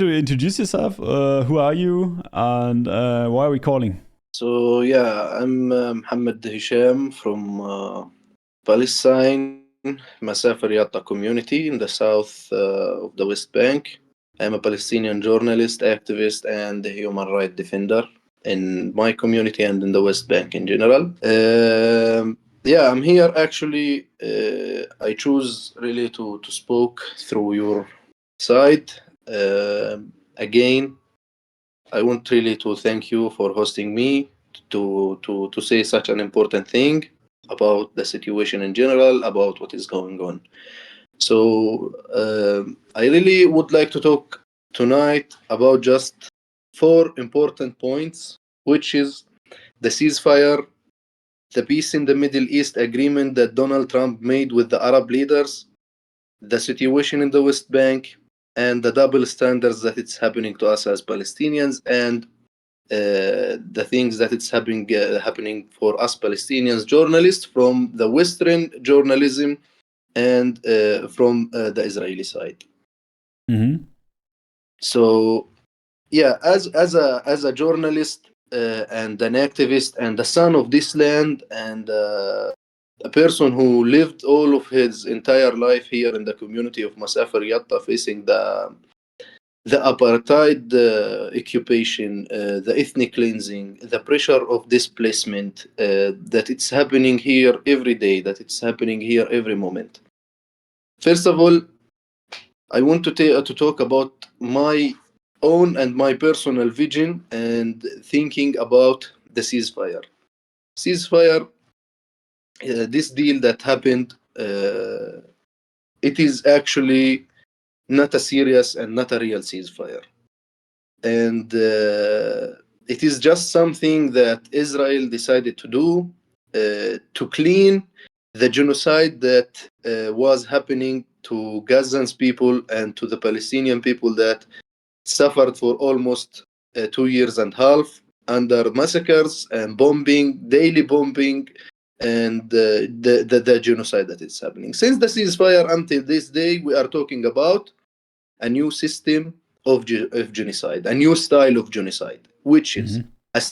To introduce yourself, who are you and why are we calling? So yeah, I'm Mohammad Hisham from Palestine, Masafer Yatta community in the south of the West Bank. I'm a Palestinian journalist, activist, and a human rights defender in my community and in the West Bank in general. Yeah, I'm here actually. I choose really to speak through your side. Again, I want really to thank you for hosting me to say such an important thing about the situation in general, about what is going on. So I really would like to talk tonight about just four important points, which is the ceasefire, the peace in the Middle East agreement that Donald Trump made with the Arab leaders, the situation in the West Bank, and the double standards that it's happening to us as Palestinians, and the things that it's happening for us Palestinians journalists from the Western journalism and from the Israeli side. Mm-hmm. So yeah, as a journalist and an activist and the son of this land and a person who lived all of his entire life here in the community of Masafer Yatta, facing the apartheid occupation, the ethnic cleansing, the pressure of displacement, that it's happening here every day, that it's happening here every moment. First of all, I want to talk about my own and my personal vision and thinking about the ceasefire. Ceasefire, this deal that happened, it is actually not a serious and not a real ceasefire. And it is just something that Israel decided to do to clean the genocide that was happening to Gazans people and to the Palestinian people that suffered for almost 2 years and a half under massacres and bombing, daily bombing, and the genocide that is happening. Since the ceasefire until this day, we are talking about a new system of genocide, a new style of genocide, which is a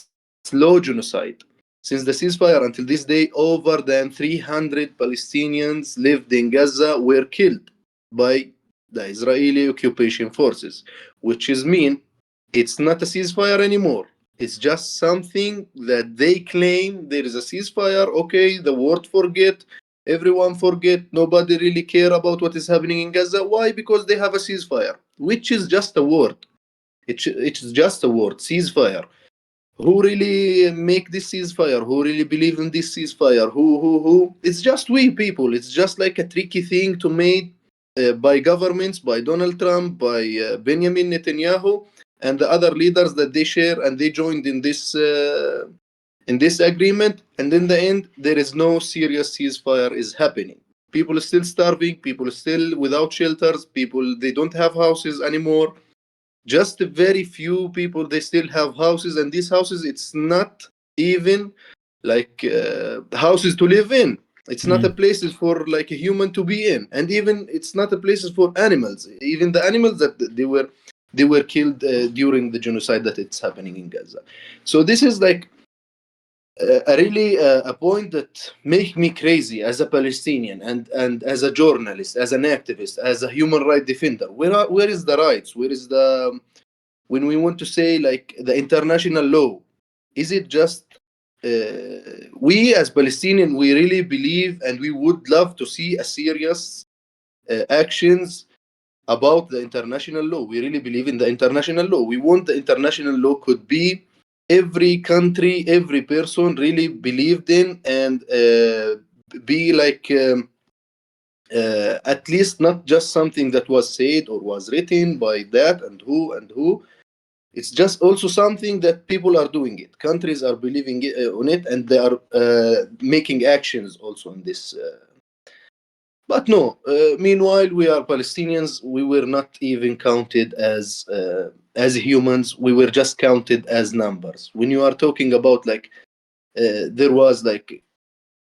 slow genocide. Since the ceasefire until this day, over than 300 Palestinians lived in Gaza were killed by the Israeli occupation forces, which is mean it's not a ceasefire anymore. It's just something that they claim there is a ceasefire. Okay, the world forget, everyone forget, nobody really care about what is happening in Gaza. Why? Because they have a ceasefire, which is just a word. It's just a word, ceasefire. Who really make this ceasefire? Who really believe in this ceasefire? Who? It's just we people. It's just like a tricky thing to make by governments, by Donald Trump, by Benjamin Netanyahu, and the other leaders that they share and they joined in this agreement. And in the end, there is no serious ceasefire is happening. People are still starving. People are still without shelters. People, they don't have houses anymore. Just a very few people, they still have houses, and these houses, it's not even like houses to live in. It's not a places for like a human to be in, and even it's not a places for animals. Even the animals that they were killed during the genocide that it's happening in Gaza. So this is like really a point that make me crazy as a Palestinian and as a journalist, as an activist, as a human rights defender. Where is the rights? Where is the when we want to say like the international law? Is it just we as Palestinian, we really believe and we would love to see a serious actions about the international law. We really believe in the international law. We want the international law could be every country, every person really believed in and be like at least not just something that was said or was written by that and who and who. It's just also something that people are doing it. Countries are believing on it, and they are making actions also in this. But no, meanwhile, we are Palestinians. We were not even counted as humans. We were just counted as numbers. When you are talking about like there was like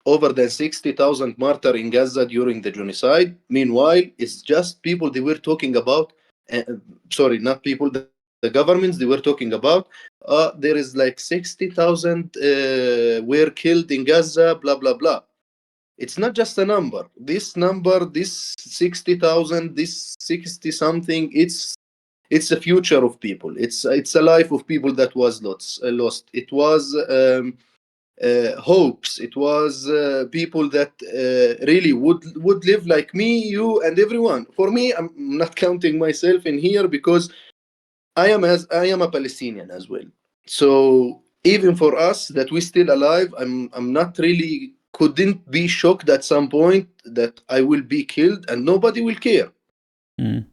over than 60,000 martyrs in Gaza during the genocide. Meanwhile, it's just people they were talking about sorry, not people, the governments they were talking about. There is like 60,000 were killed in Gaza, blah blah blah. It's not just a number. This number, this 60,000, this 60 something, it's a future of people. It's a life of people that was lost. It was hopes. It was people that really would live like me, you, and everyone. For me, I'm not counting myself in here because I am a Palestinian as well. So even for us that we still alive, I'm not really couldn't be shocked at some point that I will be killed and nobody will care. Mm.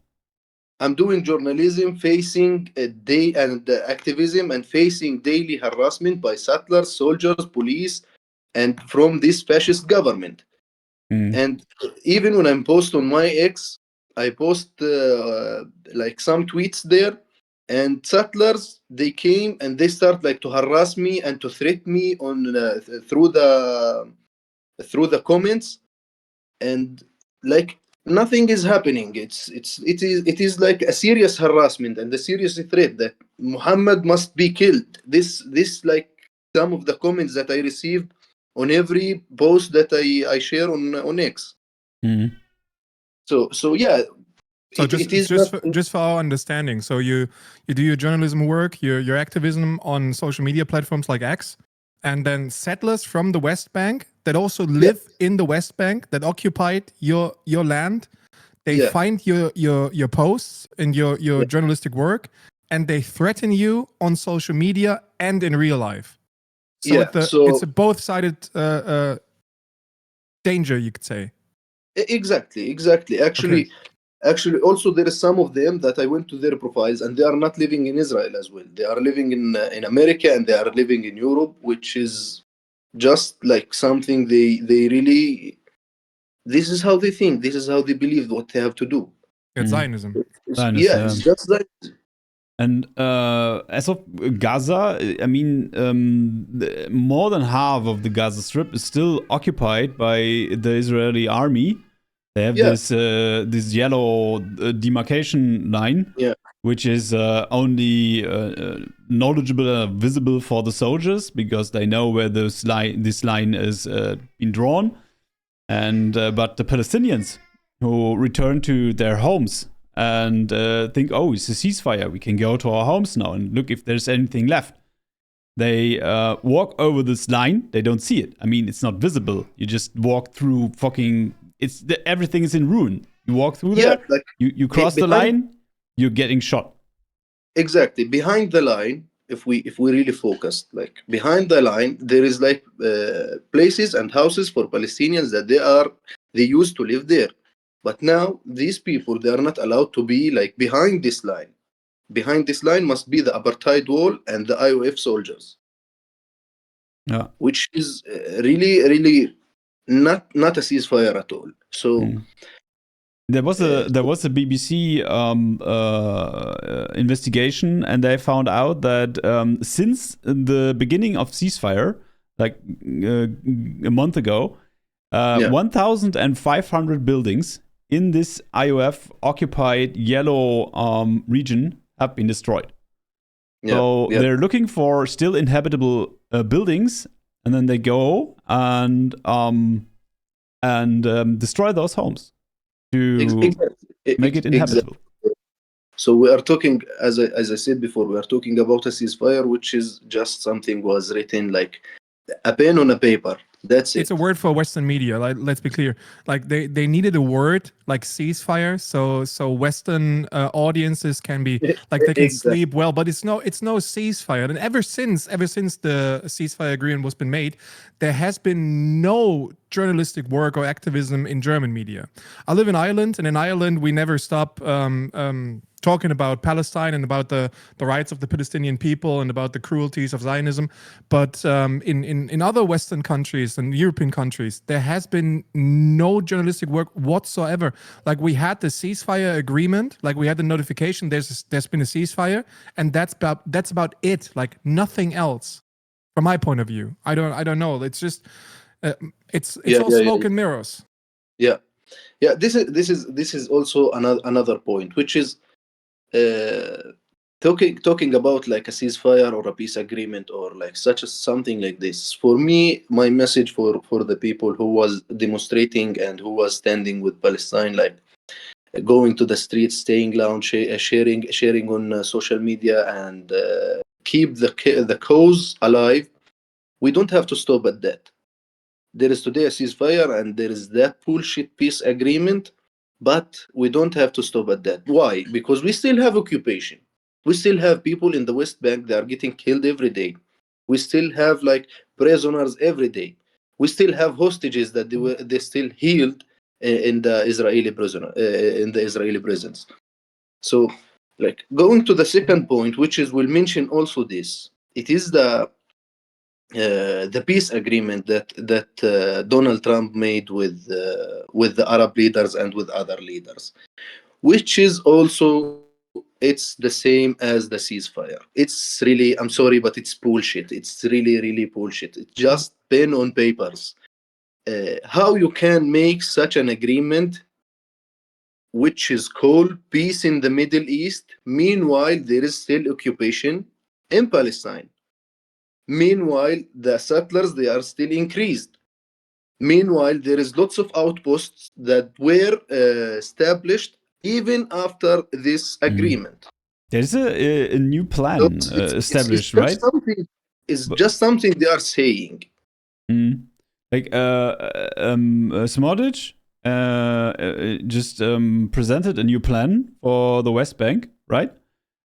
I'm doing journalism, facing day and activism, and facing daily harassment by settlers, soldiers, police, and from this fascist government. Mm. And even when I'm post on my X, I post like some tweets there, and settlers they came and they start like to harass me and to threaten me on through the comments, and like nothing is happening. It is like a serious harassment and a serious threat that Muhammad must be killed. This like some of the comments that I received on every post that I share on X. Mm. So yeah, So it is just for our understanding, so you do your journalism work, your activism on social media platforms like X, and then settlers from the West Bank that also live in the West Bank that occupied your land, they find your posts and your journalistic work, and they threaten you on social media and in real life. So it's a both-sided danger, you could say. Exactly. Actually, also there is some of them that I went to their profiles, and they are not living in Israel as well. They are living in America, and they are living in Europe, which is just like something they really. This is how they think. This is how they believe what they have to do. It's Zionism. It's just that. And as of Gaza, I mean, more than half of the Gaza Strip is still occupied by the Israeli army. They have this yellow demarcation line, which is only knowledgeable and visible for the soldiers because they know where this line is being drawn. And but the Palestinians who return to their homes and think, oh, it's a ceasefire. We can go to our homes now and look if there's anything left. They walk over this line. They don't see it. I mean, it's not visible. You just walk through fucking. Everything is in ruin. You walk through there. Like, you cross the line. You're getting shot. Exactly. Behind the line, if we really focus, like behind the line, there is like places and houses for Palestinians that they used to live there. But now these people, they are not allowed to be like behind this line. Behind this line must be the apartheid wall and the IOF soldiers. Yeah. Which is really, really not a ceasefire at all. So there was a BBC investigation, and they found out that since the beginning of ceasefire, like a month ago, 1,500 buildings in this IOF occupied yellow region have been destroyed. So they're looking for still inhabitable buildings, and then they go and destroy those homes to make it inhabitable. Exactly. So we are talking, as I said before, we are talking about a ceasefire, which is just something was written like a pen on a paper. That's it. It's a word for Western media. Like, let's be clear. Like they needed a word like ceasefire, so Western audiences can be like they can sleep well. But it's no ceasefire. And ever since the ceasefire agreement was been made, there has been no journalistic work or activism in German media. I live in Ireland, and in Ireland we never stop talking about Palestine and about the rights of the Palestinian people and about the cruelties of Zionism. But in other Western countries and European countries, there has been no journalistic work whatsoever. Like we had the ceasefire agreement, like we had the notification there's been a ceasefire, and that's about it. Like nothing else, from my point of view. I don't know. It's just it's all smoke and mirrors. Yeah. This is also another point, which is uh, talking about like a ceasefire or a peace agreement or like such as something like this. For me, my message for the people who was demonstrating and who was standing with Palestine, like going to the streets, staying lounge, sharing on social media, and keep the cause alive. We don't have to stop at that. There is today a ceasefire and there is that bullshit peace agreement, but we don't have to stop at that. Why? Because we still have occupation. We still have people in the West Bank that are getting killed every day. We still have like prisoners every day. We still have hostages that they still held in the Israeli prisons. So, like going to the second point, which is we'll mention also this. It is the peace agreement that Donald Trump made with the Arab leaders and with other leaders, which is also it's the same as the ceasefire. It's really, I'm sorry, but it's bullshit. It's really bullshit. It's just pen on papers. How you can make such an agreement, which is called peace in the Middle East, meanwhile there is still occupation in Palestine. Meanwhile, the settlers they are still increased. Meanwhile, there is lots of outposts that were established even after this agreement. There's a new plan established, it's right? It's just something they are saying. Like Smotrich just presented a new plan for the West Bank, right?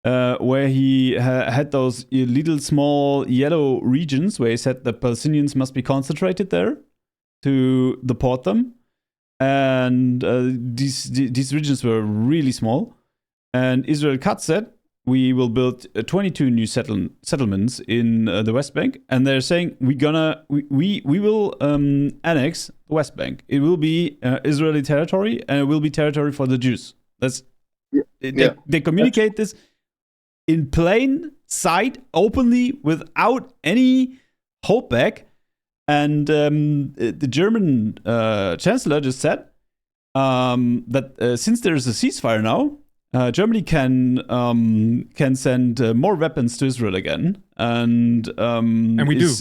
Where he had those little small yellow regions where he said the Palestinians must be concentrated there to deport them. And these regions were really small. And Israel cut said, we will build 22 new settlements in the West Bank. And they're saying we will annex the West Bank. It will be Israeli territory and it will be territory for the Jews. They communicate this in plain sight, openly, without any holdback. And the German chancellor just said that since there is a ceasefire now, Germany can send more weapons to Israel again, and we do.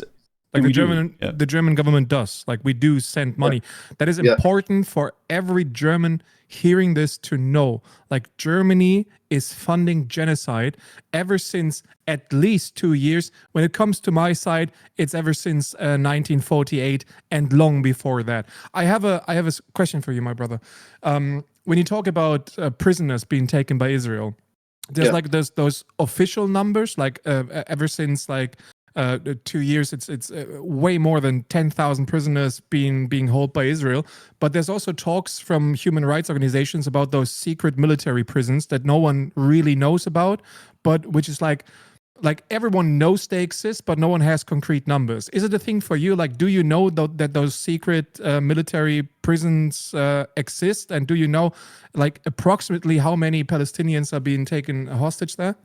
Like the German government does. Like we do send money. That is important for every German hearing this to know. Like Germany is funding genocide ever since at least 2 years. When it comes to my side, it's ever since 1948 and long before that. I have a question for you, my brother. When you talk about prisoners being taken by Israel, there's those official numbers, like ever since like 2 years, it's way more than 10,000 prisoners being held by Israel. But there's also talks from human rights organizations about those secret military prisons that no one really knows about, but which is like everyone knows they exist, but no one has concrete numbers. Is it a thing for you? Like, do you know that those secret military prisons exist? And do you know like approximately how many Palestinians are being taken hostage there?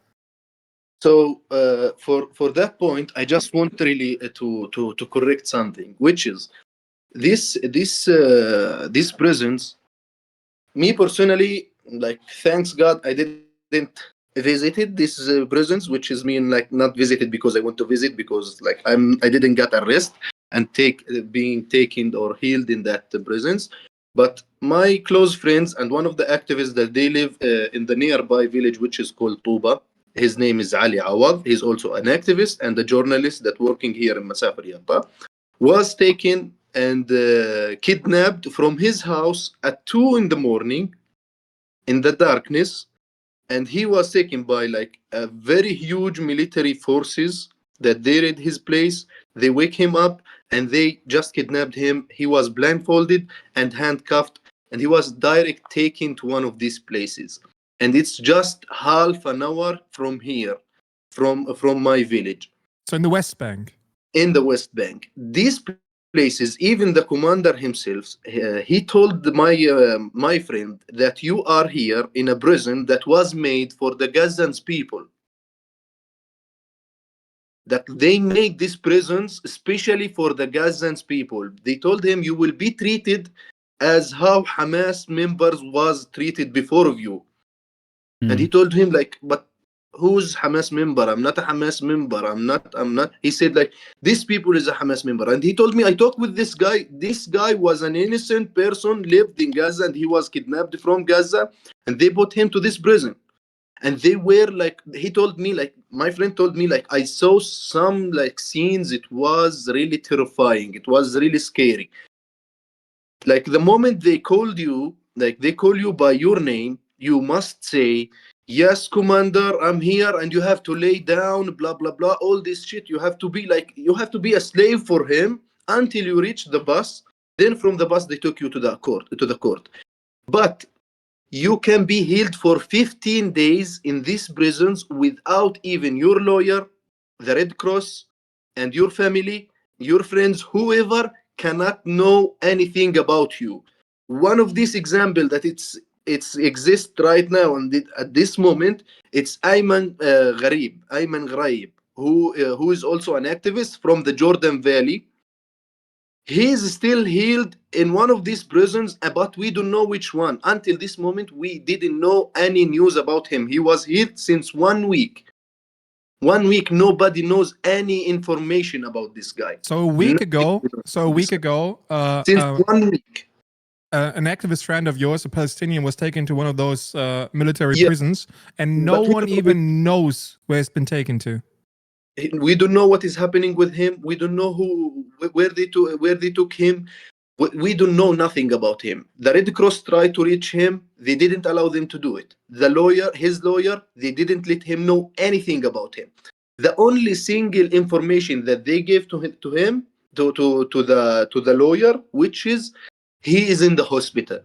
So for that point, I just want really to correct something, which is these prisons. Me personally, like thanks God, I didn't visited these prisons, which is mean like not visited because I want to visit, because like I didn't get arrested and being taken or held in that prisons. But my close friends and one of the activists that they live in the nearby village, which is called Tuba. His name is Ali Awad. He's also an activist and a journalist that working here in Masafer Yatta, was taken and kidnapped from his house at 2 in the morning in the darkness. And he was taken by like a very huge military forces that they raid his place. They wake him up and they just kidnapped him. He was blindfolded and handcuffed, and he was direct taken to one of these places. And it's just half an hour from here, from my village. So in the West Bank? In the West Bank. These places, even the commander himself, he told my friend that you are here in a prison that was made for the Gazans people. That they make these prisons especially for the Gazans people. They told him you will be treated as how Hamas members was treated before of you. And he told him like, but who's Hamas member? I'm not a Hamas member. I'm not. He said like, this people is a Hamas member. And he told me, I talked with this guy. This guy was an innocent person, lived in Gaza, and he was kidnapped from Gaza, and they put him to this prison. And they were like, he told me like, my friend told me like, I saw some like scenes. It was really terrifying. It was really scary. Like the moment they called you, like they call you by your name, you must say, yes, commander, I'm here, and you have to lay down, blah blah blah, all this shit. You have to be like, you have to be a slave for him until you reach the bus. Then from the bus they took you to the court. But you can be held for 15 days in these prisons without even your lawyer, the Red Cross, and your family, your friends, whoever cannot know anything about you. One of these example that it's exists right now and at this moment, it's Ayman Gharib, who is also an activist from the Jordan Valley. He is still held in one of these prisons, but we don't know which one. Until this moment, we didn't know any news about him. He was held since 1 week. 1 week, nobody knows any information about this guy. So a week ago, Since 1 week. An activist friend of yours, a Palestinian, was taken to one of those military Yeah. prisons, and no one even knows where it's been taken to. We don't know what is happening with him. We don't know where they took him. We don't know nothing about him. The Red Cross tried to reach him. They didn't allow them to do it. His lawyer, they didn't let him know anything about him. The only single information that they gave to the lawyer, which is he is in the hospital.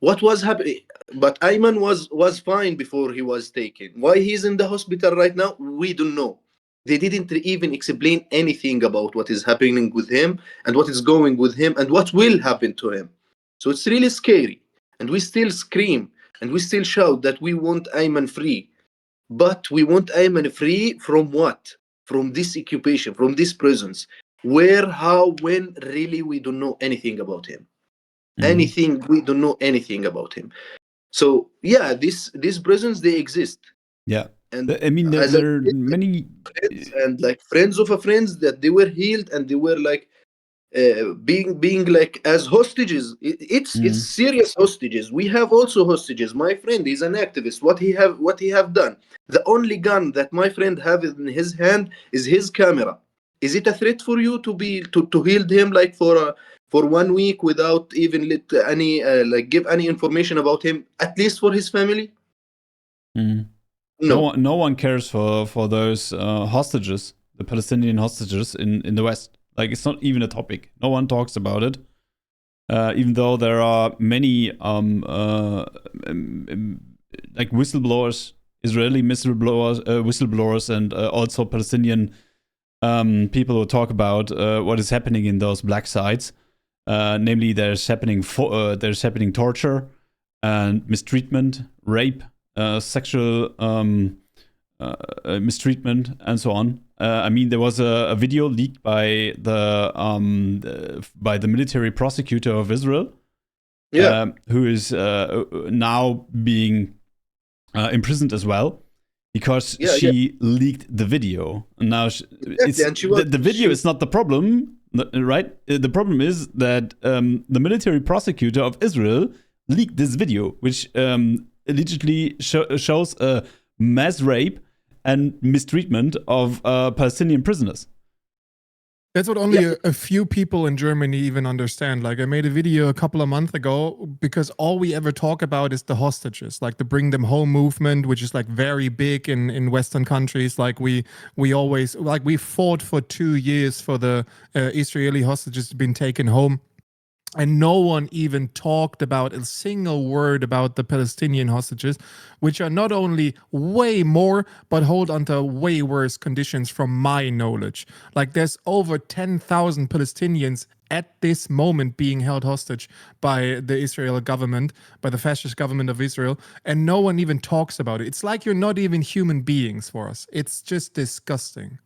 What was happening? But Ayman was fine before he was taken. Why he's in the hospital right now? We don't know. They didn't even explain anything about what is happening with him and what is going with him and what will happen to him. So it's really scary. And we still scream and we still shout that we want Ayman free. But we want Ayman free from what? From this occupation, from these prisons. Where, how, when, really we don't know anything about him. Anything, we don't know anything about him. So yeah, these prisons, they exist. Yeah. And I mean, there are many friends and like friends of a friends that they were healed and they were like being like as hostages. It's serious hostages. We have also hostages. My friend is an activist. What he have done? The only gun that my friend have in his hand is his camera. Is it a threat for you to heal him like for 1 week without even let any give any information about him, at least for his family? No one cares for those hostages, the Palestinian hostages in the West. Like, it's not even a topic. No one talks about it. Even though there are many like whistleblowers, Israeli whistleblowers, and also Palestinian people who talk about what is happening in those black sites. Namely, there's happening torture and mistreatment, rape, sexual mistreatment, and so on. I mean, there was a video leaked by the military prosecutor of Israel, who is now being imprisoned as well because she leaked the video. And now the video is not the problem, right? The problem is that the military prosecutor of Israel leaked this video, which allegedly shows a mass rape and mistreatment of Palestinian prisoners. That's what only a few people in Germany even understand. Like, I made a video a couple of months ago because all we ever talk about is the hostages, like the bring them home movement, which is like very big in Western countries. Like we always, like, we fought for 2 years for the Israeli hostages to be taken home. And no one even talked about a single word about the Palestinian hostages, which are not only way more, but hold under way worse conditions from my knowledge. Like, there's over 10,000 Palestinians at this moment being held hostage by the Israeli government, by the fascist government of Israel, and no one even talks about it. It's like you're not even human beings for us. It's just disgusting.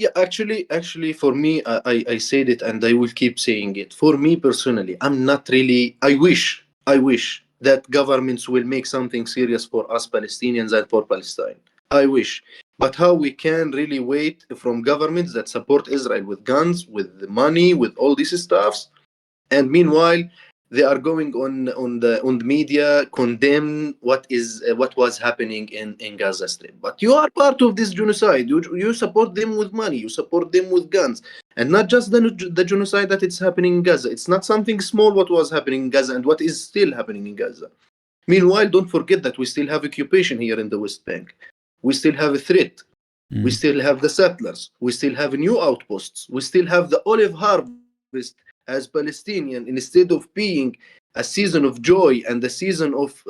Yeah, actually, for me, I said it and I will keep saying it. For me personally, I'm not really. I wish that governments will make something serious for us Palestinians and for Palestine. I wish. But how we can really wait from governments that support Israel with guns, with the money, with all these stuffs, and meanwhile they are going on the media condemn what was happening in Gaza Strip. But you are part of this genocide. You support them with money. You support them with guns, and not just the genocide that it's happening in Gaza. It's not something small what was happening in Gaza and what is still happening in Gaza. Meanwhile, don't forget that we still have occupation here in the West Bank. We still have a threat. We still have the settlers. We still have new outposts. We still have the olive harvest as Palestinian. Instead of being a season of joy and a season of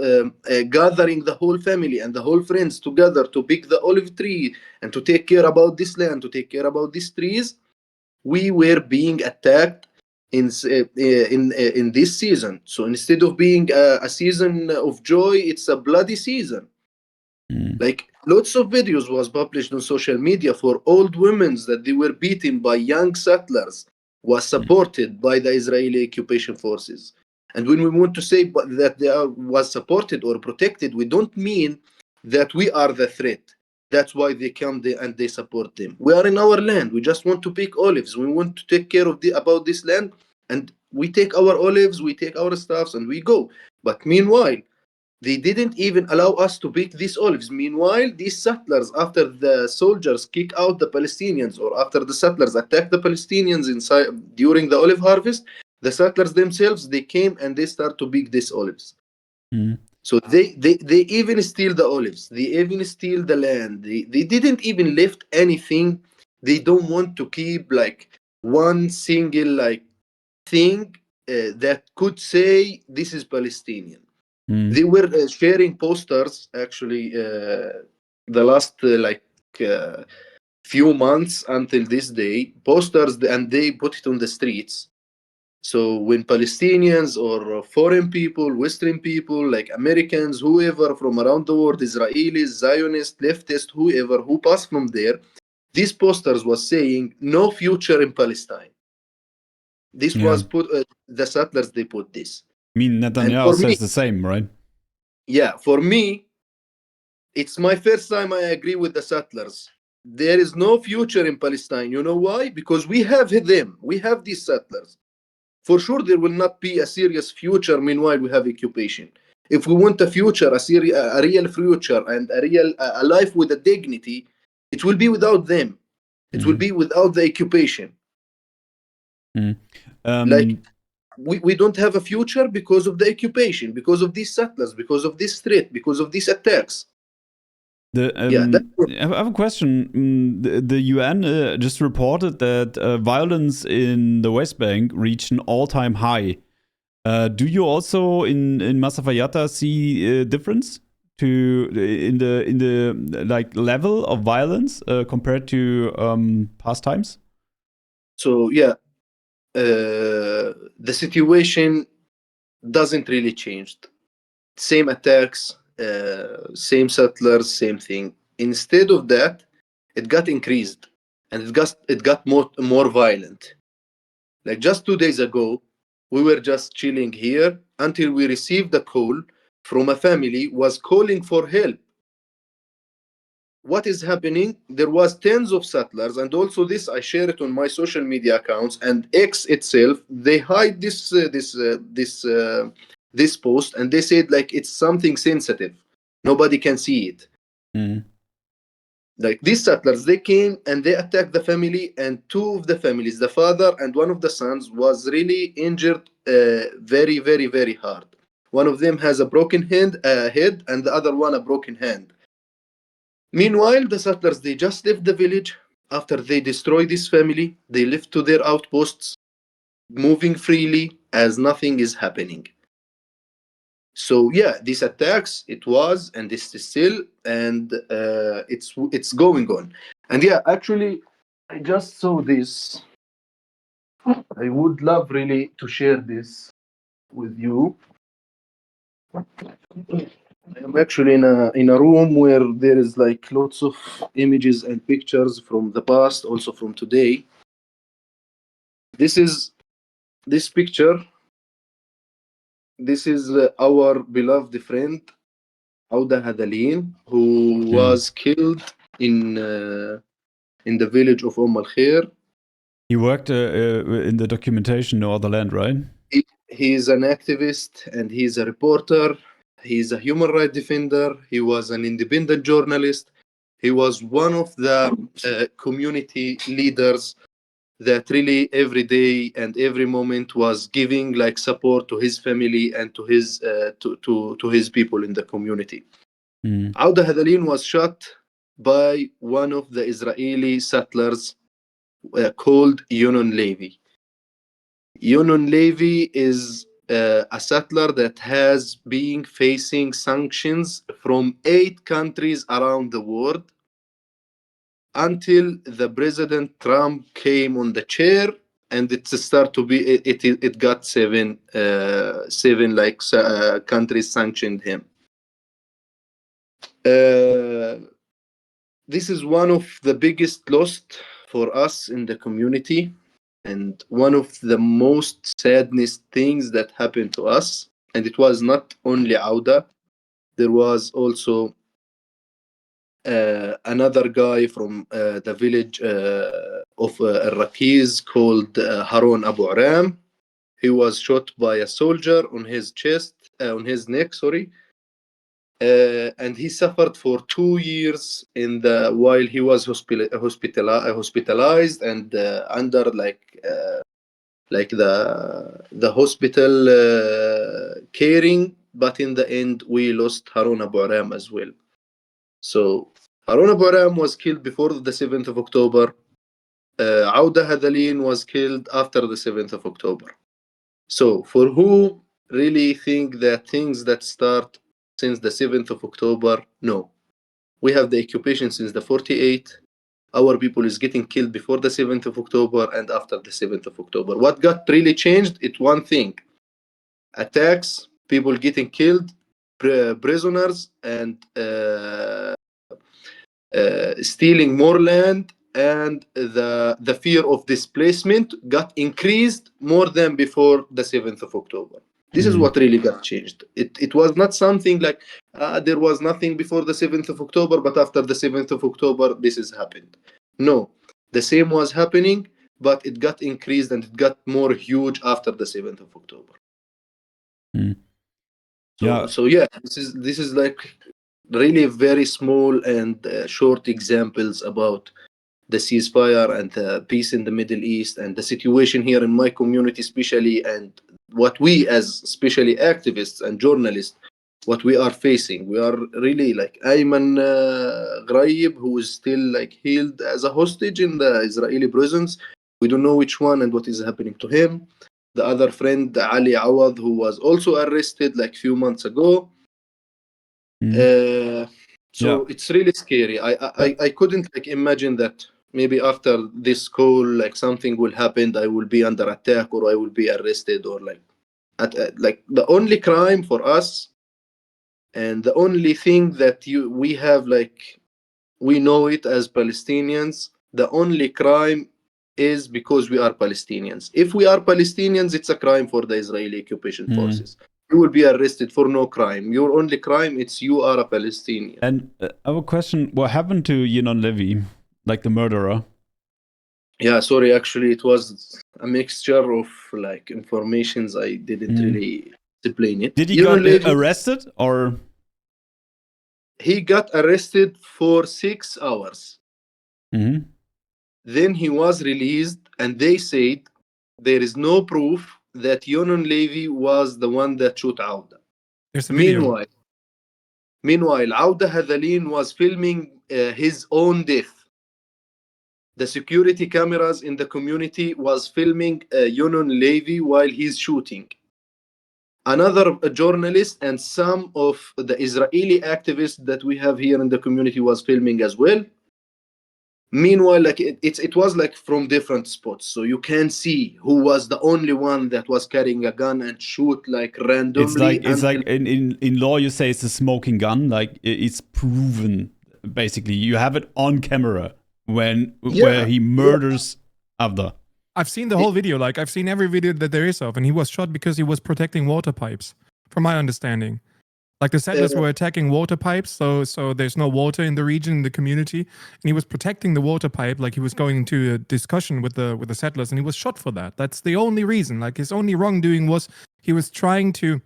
gathering the whole family and the whole friends together to pick the olive tree and to take care about this land, to take care about these trees, we were being attacked in this season. So instead of being a season of joy, it's a bloody season. Like lots of videos was published on social media for old women that they were beaten by young settlers, was supported by the Israeli occupation forces. And when we want to say that they was supported or protected, we don't mean that we are the threat. That's why they come there and they support them. We are in our land. We just want to pick olives. We want to take care of about this land, and we take our olives, we take our stuffs, and we go. But meanwhile, they didn't even allow us to pick these olives. Meanwhile, these settlers, after the soldiers kick out the Palestinians, or after the settlers attack the Palestinians inside during the olive harvest, the settlers themselves, they came and they start to pick these olives. So they even steal the olives. They even steal the land. They didn't even lift anything. They don't want to keep like one single like thing that could say this is Palestinian. They were sharing posters actually the last few months until this day, posters, and they put it on the streets. So when Palestinians or foreign people, Western people, like Americans, whoever from around the world, Israelis, Zionists, leftists, whoever who passed from there, these posters was saying no future in Palestine. This was put, the settlers, they put this. I mean, Netanyahu says the same, right? Yeah, for me, it's my first time I agree with the settlers. There is no future in Palestine. You know why? Because we have them. We have these settlers. For sure, there will not be a serious future. Meanwhile, we have occupation. If we want a future, a real future, and a life with a dignity, it will be without them. It will be without the occupation. Like we don't have a future because of the occupation, because of these settlers, because of this threat, because of these attacks. I have a question. The UN just reported that violence in the West Bank reached an all-time high. Do you also in Masafayata see a difference in the like level of violence compared to past times? So yeah, the situation doesn't really change. Same attacks, same settlers, same thing. Instead of that, it got increased, and it got more violent. Like just 2 days ago, we were just chilling here until we received a call from a family was calling for help. What is happening? There was tens of settlers, and also this I share it on my social media accounts, and X itself, they hide this post, and they said like it's something sensitive, nobody can see it. Like these settlers, they came and they attacked the family, and two of the families, the father and one of the sons, was really injured very, very, very hard. One of them has a broken head, and the other one a broken hand. Meanwhile, the settlers, they just left the village. After they destroy this family, they left to their outposts, moving freely as nothing is happening. So yeah, these attacks, it was, and this is still, and it's going on. And yeah, actually, I just saw this. I would love really to share this with you. I'm actually in a room where there is like lots of images and pictures from the past, also from today. This picture this is our beloved friend Auda Hadalin, who was killed in the village of Al Khair. He worked in the documentation No Other Land, right? He is an activist and he's a reporter. He's a human rights defender. He was an independent journalist. He was one of the community leaders that really every day and every moment was giving like support to his family and to his to his people in the community. Auda Hadalin was shot by one of the Israeli settlers called Yonon Levi. Yonon Levi is a settler that has been facing sanctions from 8 countries around the world until the President Trump came on the chair, and it started to be it got seven countries sanctioned him. This is one of the biggest loss for us in the community, and one of the most sadness things that happened to us. And it was not only Auda, there was also another guy from the village of Rakiz called Harun Abu Aram. He was shot by a soldier on his neck, and he suffered for 2 years while he was hospitalized and under the hospital caring. But in the end, we lost Harun Abu Aram as well. So Harun Abu Aram was killed before the 7th of October. Auda Hadalin was killed after the 7th of October. So for who really think that things that start since the 7th of October, no. We have the occupation since the 48. Our people is getting killed before the 7th of October and after the 7th of October. What got really changed, it's one thing. Attacks, people getting killed, prisoners, and stealing more land, and the fear of displacement got increased more than before the 7th of October. This is what really got changed. It was not something like there was nothing before the 7th of October, but after the 7th of October, this has happened. No, the same was happening, but it got increased and it got more huge after the 7th of October. So yeah, this is like really very small and short examples about the ceasefire and the peace in the Middle East and the situation here in my community especially, and what we as especially activists and journalists, what we are facing. We are really like Ayman Ghraib, who is still like held as a hostage in the Israeli prisons. We don't know which one and what is happening to him. The other friend, Ali Awad, who was also arrested like few months ago. So it's really scary. I couldn't like imagine that maybe after this call, like something will happen, I will be under attack or I will be arrested, or like like the only crime for us and the only thing that we have, like we know it as Palestinians, the only crime is because we are Palestinians. If we are Palestinians, it's a crime for the Israeli occupation forces. You will be arrested for no crime. Your only crime, it's you are a Palestinian. And I have a question. What happened to Yonon Levi, like the murderer? Yeah, sorry. Actually, it was a mixture of like informations. I didn't really explain it. Did he get arrested or? He got arrested for 6 hours. Then he was released, and they said there is no proof that Yonon Levi was the one that shot Auda. Meanwhile, Auda Hadalin was filming his own death. The security cameras in the community was filming Yonon Levi while he's shooting. Another journalist and some of the Israeli activists that we have here in the community was filming as well. Meanwhile, like it was like from different spots, so you can see who was the only one that was carrying a gun and shoot like randomly. It's like in law you say it's a smoking gun, like it's proven. Basically, you have it on camera where he murders Avda. I've seen the whole video. Like I've seen every video that there is of, and he was shot because he was protecting water pipes. from my understanding. Like the settlers were attacking water pipes, so there's no water in the region, in the community, and he was protecting the water pipe. Like he was going into a discussion with the settlers, and he was shot for that. That's the only reason. Like his only wrongdoing was he was trying to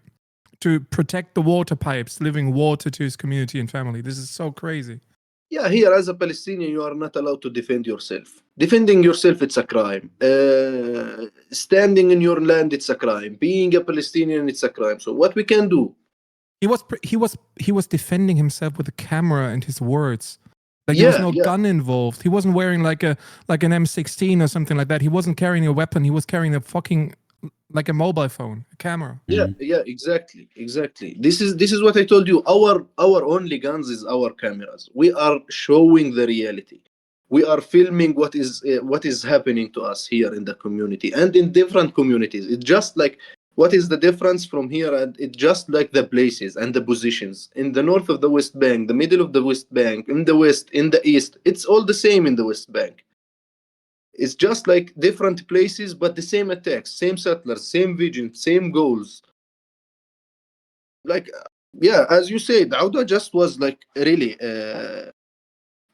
protect the water pipes, delivering water to his community and family. This is so crazy. Yeah, here as a Palestinian, you are not allowed to defend yourself. Defending yourself, it's a crime. Standing in your land, it's a crime. Being a Palestinian, it's a crime. So what we can do? He was defending himself with a camera and his words. Like there was no gun involved. He wasn't wearing like an M16 or something like that. He wasn't carrying a weapon. He was carrying a fucking like a mobile phone, a camera. Yeah, exactly. This is what I told you. Our only guns is our cameras. We are showing the reality. We are filming what is happening to us here in the community and in different communities. It's just like what is the difference from here? And it's just like the places and the positions in the north of the West Bank, the middle of the West Bank, in the west, in the east. It's all the same in the West Bank. It's just like different places, but the same attacks, same settlers, same vision, same goals. Like, as you said, Auda just was like really.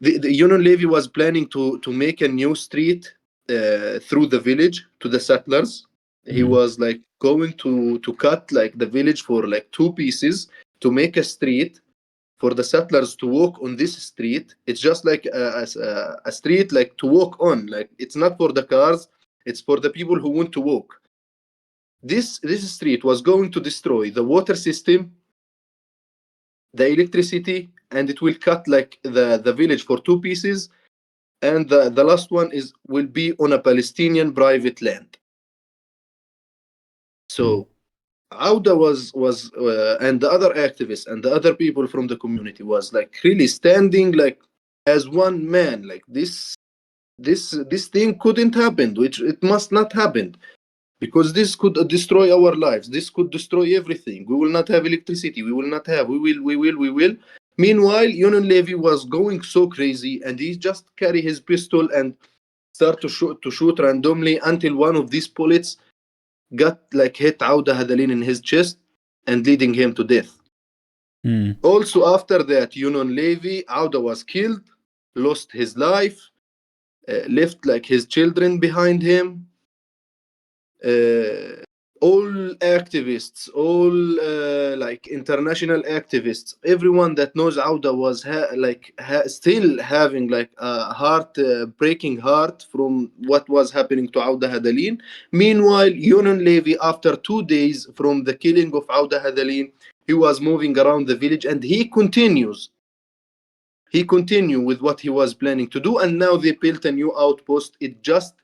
The Union Levy was planning to make a new street through the village to the settlers. He was like going to cut like the village for like two pieces to make a street for the settlers to walk on this street. It's just like a street like to walk on. Like it's not for the cars, it's for the people who want to walk. This street was going to destroy the water system, the electricity, and it will cut like the village for two pieces. And the last one will be on a Palestinian private land. So Auda was and the other activists and the other people from the community was like really standing like as one man. Like this thing couldn't happen, which it must not happen, because this could destroy our lives. This could destroy everything. We will not have electricity. We will not have. We will. Meanwhile, Union Levy was going so crazy, and he just carry his pistol and start to shoot randomly until one of these bullets got like hit Auda Hadalin in his chest and leading him to death. Also after that, Union Levy, Auda was killed, lost his life, left like his children behind him. All activists, all like international activists, everyone that knows Auda was still having like a breaking heart from what was happening to Auda Hadalin. Meanwhile, Union Levy, after 2 days from the killing of Auda Hadalin, he was moving around the village, and he continued with what he was planning to do. And now they built a new outpost. It just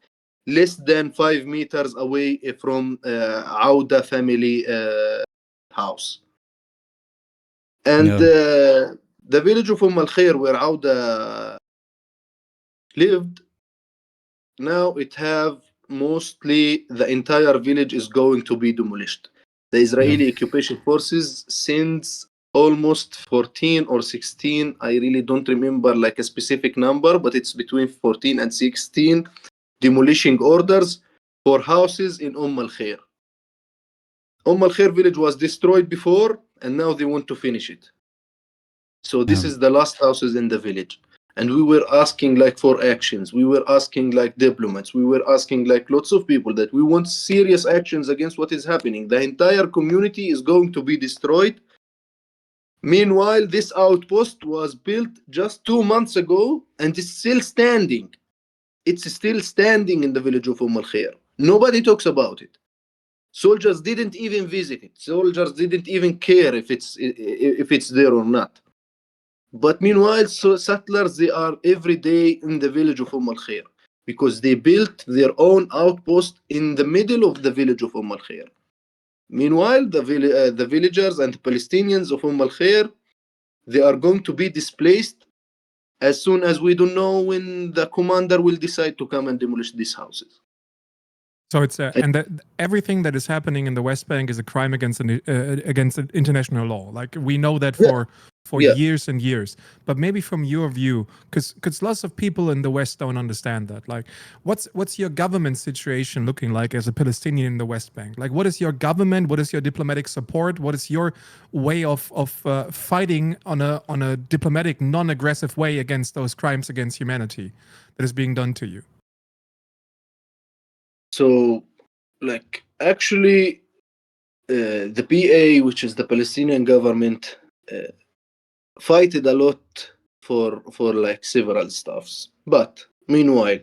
less than 5 meters away from Auda family house. And the village of al Khair, where Auda lived, now it have mostly the entire village is going to be demolished. The Israeli occupation forces since almost 14 or 16, I really don't remember like a specific number, but it's between 14 and 16 demolishing orders for houses in al Khair. al Khair village was destroyed before, and now they want to finish it. So this is the last houses in the village. And we were asking like for actions. We were asking like diplomats. We were asking like lots of people that we want serious actions against what is happening. The entire community is going to be destroyed. Meanwhile, this outpost was built just 2 months ago, and it's still standing. It's still standing in the village of al Khair. Nobody talks about it. Soldiers didn't even visit it. Soldiers didn't even care if it's there or not. But meanwhile, settlers, they are every day in the village of al Khair because they built their own outpost in the middle of the village of al Khair. Meanwhile, the villagers and the Palestinians of al Khair, they are going to be displaced as soon as we don't know when the commander will decide to come and demolish these houses. So it's everything that is happening in the West Bank is a crime against international law. Like we know that for Yeah. years and years. But maybe from your view, because lots of people in the West don't understand that. Like, what's your government situation looking like as a Palestinian in the West Bank? Like, what is your government? What is your diplomatic support? What is your way of fighting on a diplomatic, non-aggressive way against those crimes against humanity that is being done to you? So, like, actually, the PA, which is the Palestinian government, fighted a lot for like several stuffs. But meanwhile,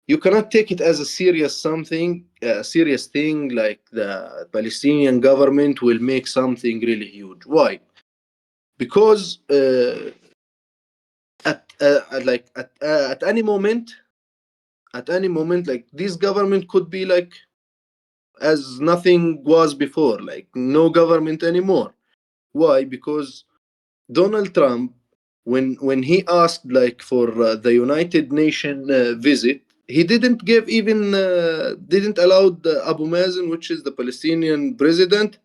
you cannot take it as a serious thing like the Palestinian government will make something really huge. Why? Because at any moment, like this government could be like as nothing was before, like no government anymore. Why? Because Donald Trump, when he asked like for the United Nation visit, he didn't didn't allow Abu Mazen, which is the Palestinian president,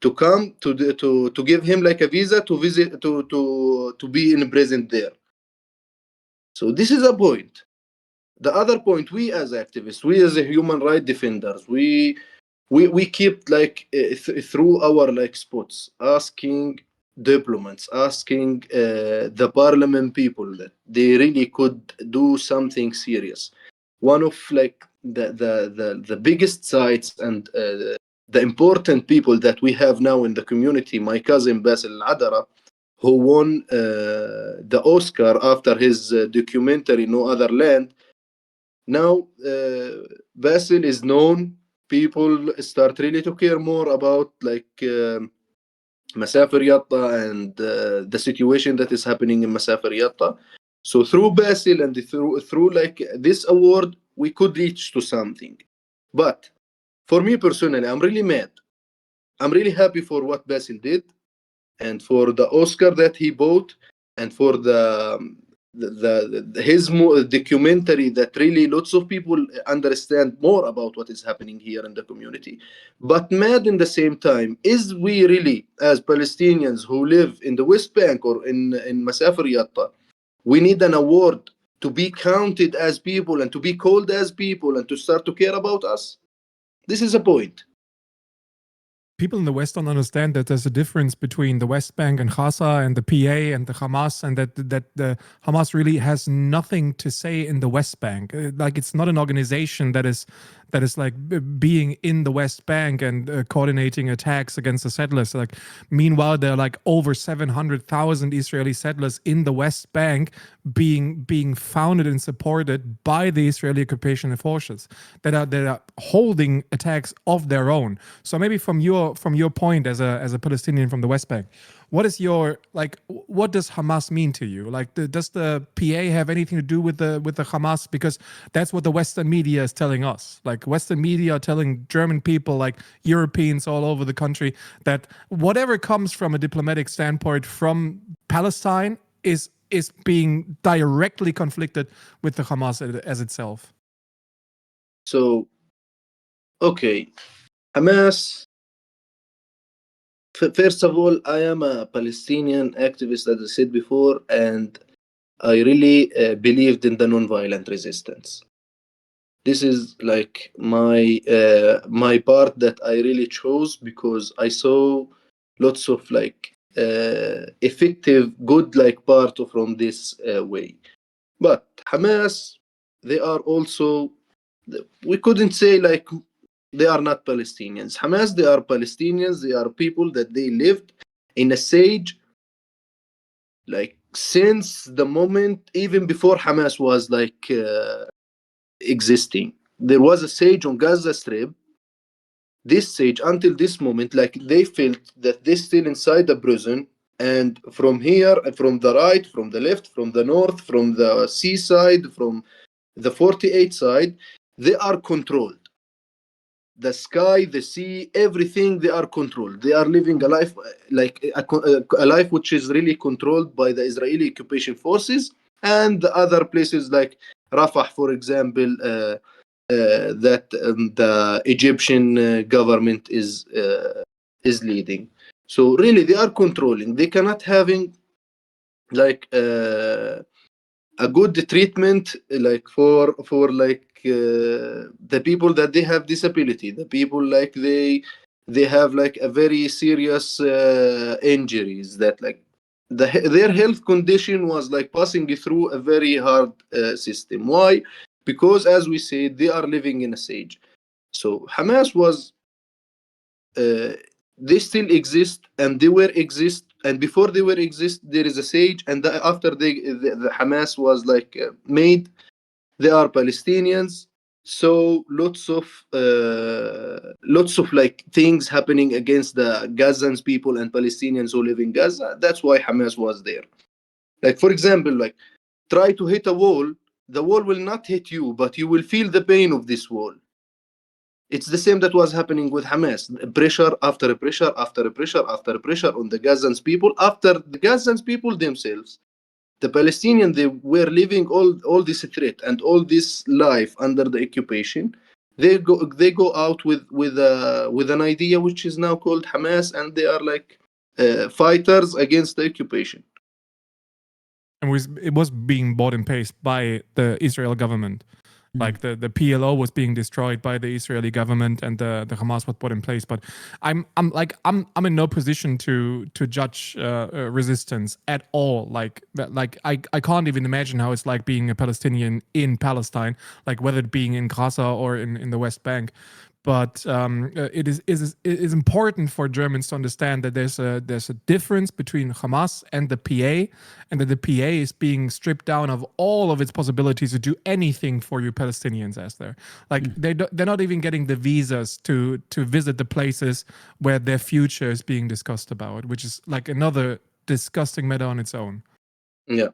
to come to give him like a visa to visit to be in prison there. So this is a point. The other point, we as activists, we as a human rights defenders, we keep like through our like spots asking diplomats, asking the parliament people that they really could do something serious. One of like the biggest sites and the important people that we have now in the community, my cousin Basil Adara, who won the Oscar after his documentary No Other Land. Now Basil is known. People start really to care more about like Masafer Yatta and the situation that is happening in Masafer Yatta. So through Basil and through like this award, we could reach to something. But for me personally, I'm really mad. I'm really happy for what Basil did, and for the Oscar that he bought, and for his documentary that really lots of people understand more about what is happening here in the community. But mad in the same time, is we really as Palestinians who live in the West Bank or in Masafer Yatta, we need an award to be counted as people and to be called as people and to start to care about us? This is a point. People in the West don't understand that there's a difference between the West Bank and Gaza and the PA and the Hamas, and that the Hamas really has nothing to say in the West Bank. Like, it's not an organization that is like being in the West Bank and coordinating attacks against the settlers. Like, meanwhile, there are like over 700,000 Israeli settlers in the West Bank being founded and supported by the Israeli occupation forces that are holding attacks of their own. So maybe from your point as a Palestinian from the West Bank, what is your, like, what does Hamas mean to you? Like, does the PA have anything to do with the Hamas? Because that's what the Western media is telling us. Like, Western media are telling German people, like Europeans all over the country, that whatever comes from a diplomatic standpoint from Palestine is being directly conflicted with the Hamas as itself. So, okay, Hamas. First of all, I am a Palestinian activist, as I said before, and I really believed in the non-violent resistance. This is like my part that I really chose because I saw lots of like effective, good like part from this way. But Hamas, they are also, we couldn't say like they are not Palestinians. Hamas, they are Palestinians. They are people that they lived in a siege like since the moment, even before Hamas was like existing. There was a siege on Gaza Strip. This siege until this moment, like they felt that they're still inside the prison. And from here, from the right, from the left, from the north, from the seaside, from the 48 side, they are controlled. The sky, the sea, everything, they are controlled. They are living a life like a life which is really controlled by the Israeli occupation forces and the other places like Rafah, for example, that the Egyptian government is leading. So really, they are controlling. They cannot having like a good treatment like for the people that they have disability, the people like they have like a very serious injuries that like their health condition was like passing through a very hard system. Why? Because as we said, they are living in a siege. So Hamas was they still exist, and they were exist, and before they were exist there is a siege, and after the Hamas was like made, they are Palestinians. So lots of like things happening against the Gazans people and Palestinians who live in Gaza. That's why Hamas was there. Like for example, like try to hit a wall, the wall will not hit you, but you will feel the pain of this wall. It's the same that was happening with Hamas. Pressure after pressure after pressure after pressure on the Gazans people. After the Gazans people themselves, the Palestinians, they were living all this threat and all this life under the occupation. They go out with an idea which is now called Hamas, and they are like fighters against the occupation. And it was being bought and paid by the Israel government. Like the PLO was being destroyed by the Israeli government, and the Hamas was put in place. But I'm in no position to judge resistance at all. Like I can't even imagine how it's like being a Palestinian in Palestine, like whether it being in Gaza or in the West Bank. But it is important for Germans to understand that there's a difference between Hamas and the PA, and that the PA is being stripped down of all of its possibilities to do anything for you Palestinians as there. Like they're not even getting the visas to visit the places where their future is being discussed about, which is like another disgusting matter on its own. Yeah.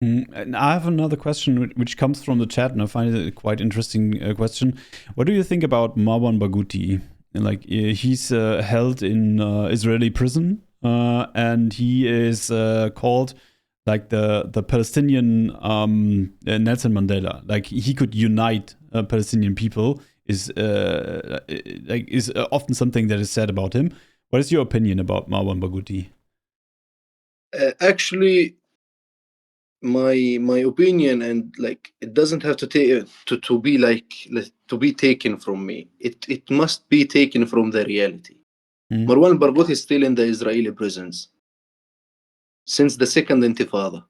And I have another question which comes from the chat, and I find it a quite interesting question. What do you think about Marwan Barghouti? Like he's held in Israeli prison, and he is called like the Palestinian Nelson Mandela. Like he could unite Palestinian people is often something that is said about him. What is your opinion about Marwan Barghouti? Actually, my opinion, and like it doesn't have to take to be like to be taken from me. It must be taken from the reality. Marwan Barghouti is still in the Israeli prisons since the second Intifada,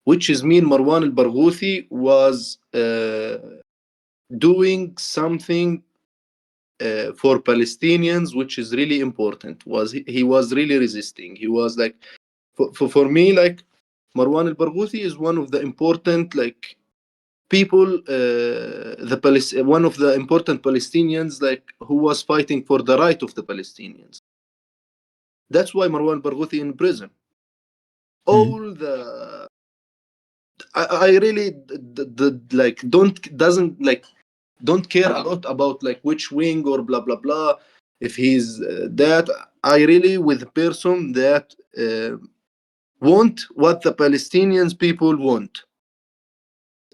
which is mean Marwan al-Barghouti was doing something for Palestinians, which is really important. He was really resisting. He was like for me, like Marwan al-Barghouti is one of the important like people, one of the important Palestinians like who was fighting for the right of the Palestinians. That's why Marwan Barghouti in prison. All the I really like don't care a lot about like which wing or blah blah blah. If he's that, I really with a person that want what the Palestinians people want.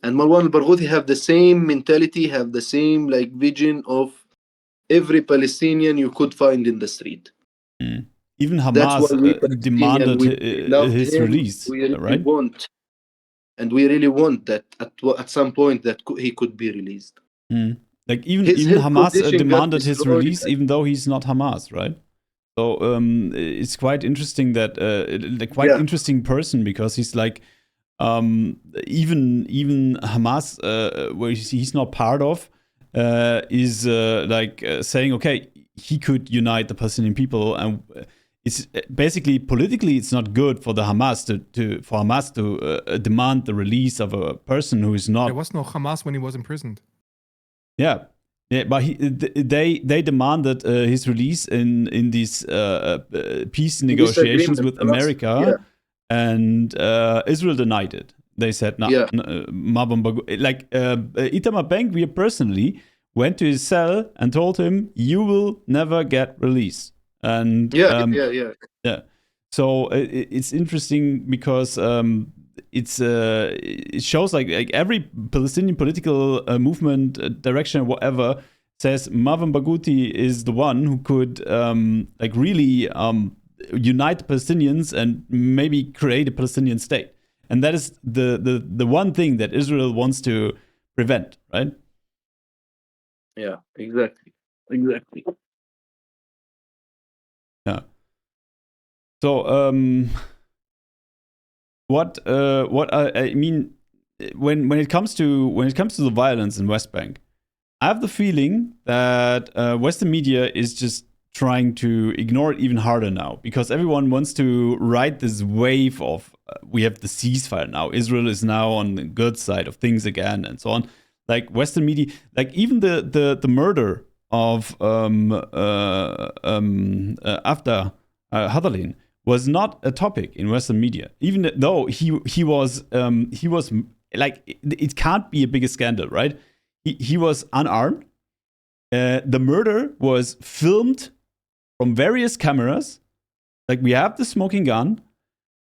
And Marwan al-Barghouti have the same mentality, have the same like vision of every Palestinian you could find in the street. Even Hamas demanded his release, we really right? And we really want that at some point that he could be released. Like even Hamas demanded his release, even though he's not Hamas, right? So it's quite interesting that interesting person, because he's like even Hamas, where he's not part of, is saying, okay, he could unite the Palestinian people, and it's basically politically it's not good for the Hamas to demand the release of a person who is not. There was no Hamas when he was imprisoned. Yeah, but they demanded his release in these peace negotiations with America, and Israel denied it. They said, no, Marwan Barghouti, like Itamar Ben-Gvir personally went to his cell and told him, you will never get released. And so it's interesting because it shows like every Palestinian political movement, direction, whatever, says Marwan Barghouti is the one who could really unite the Palestinians and maybe create a Palestinian state. And that is the one thing that Israel wants to prevent, right? Yeah, exactly. Yeah. So I mean, when it comes to the violence in West Bank, I have the feeling that Western media is just trying to ignore it even harder now, because everyone wants to ride this wave of we have the ceasefire now. Israel is now on the good side of things again, and so on. Like Western media, like even the murder of After Hadalin was not a topic in Western media, even though he was like it can't be a bigger scandal, right? He was unarmed. The murder was filmed from various cameras. Like we have the smoking gun,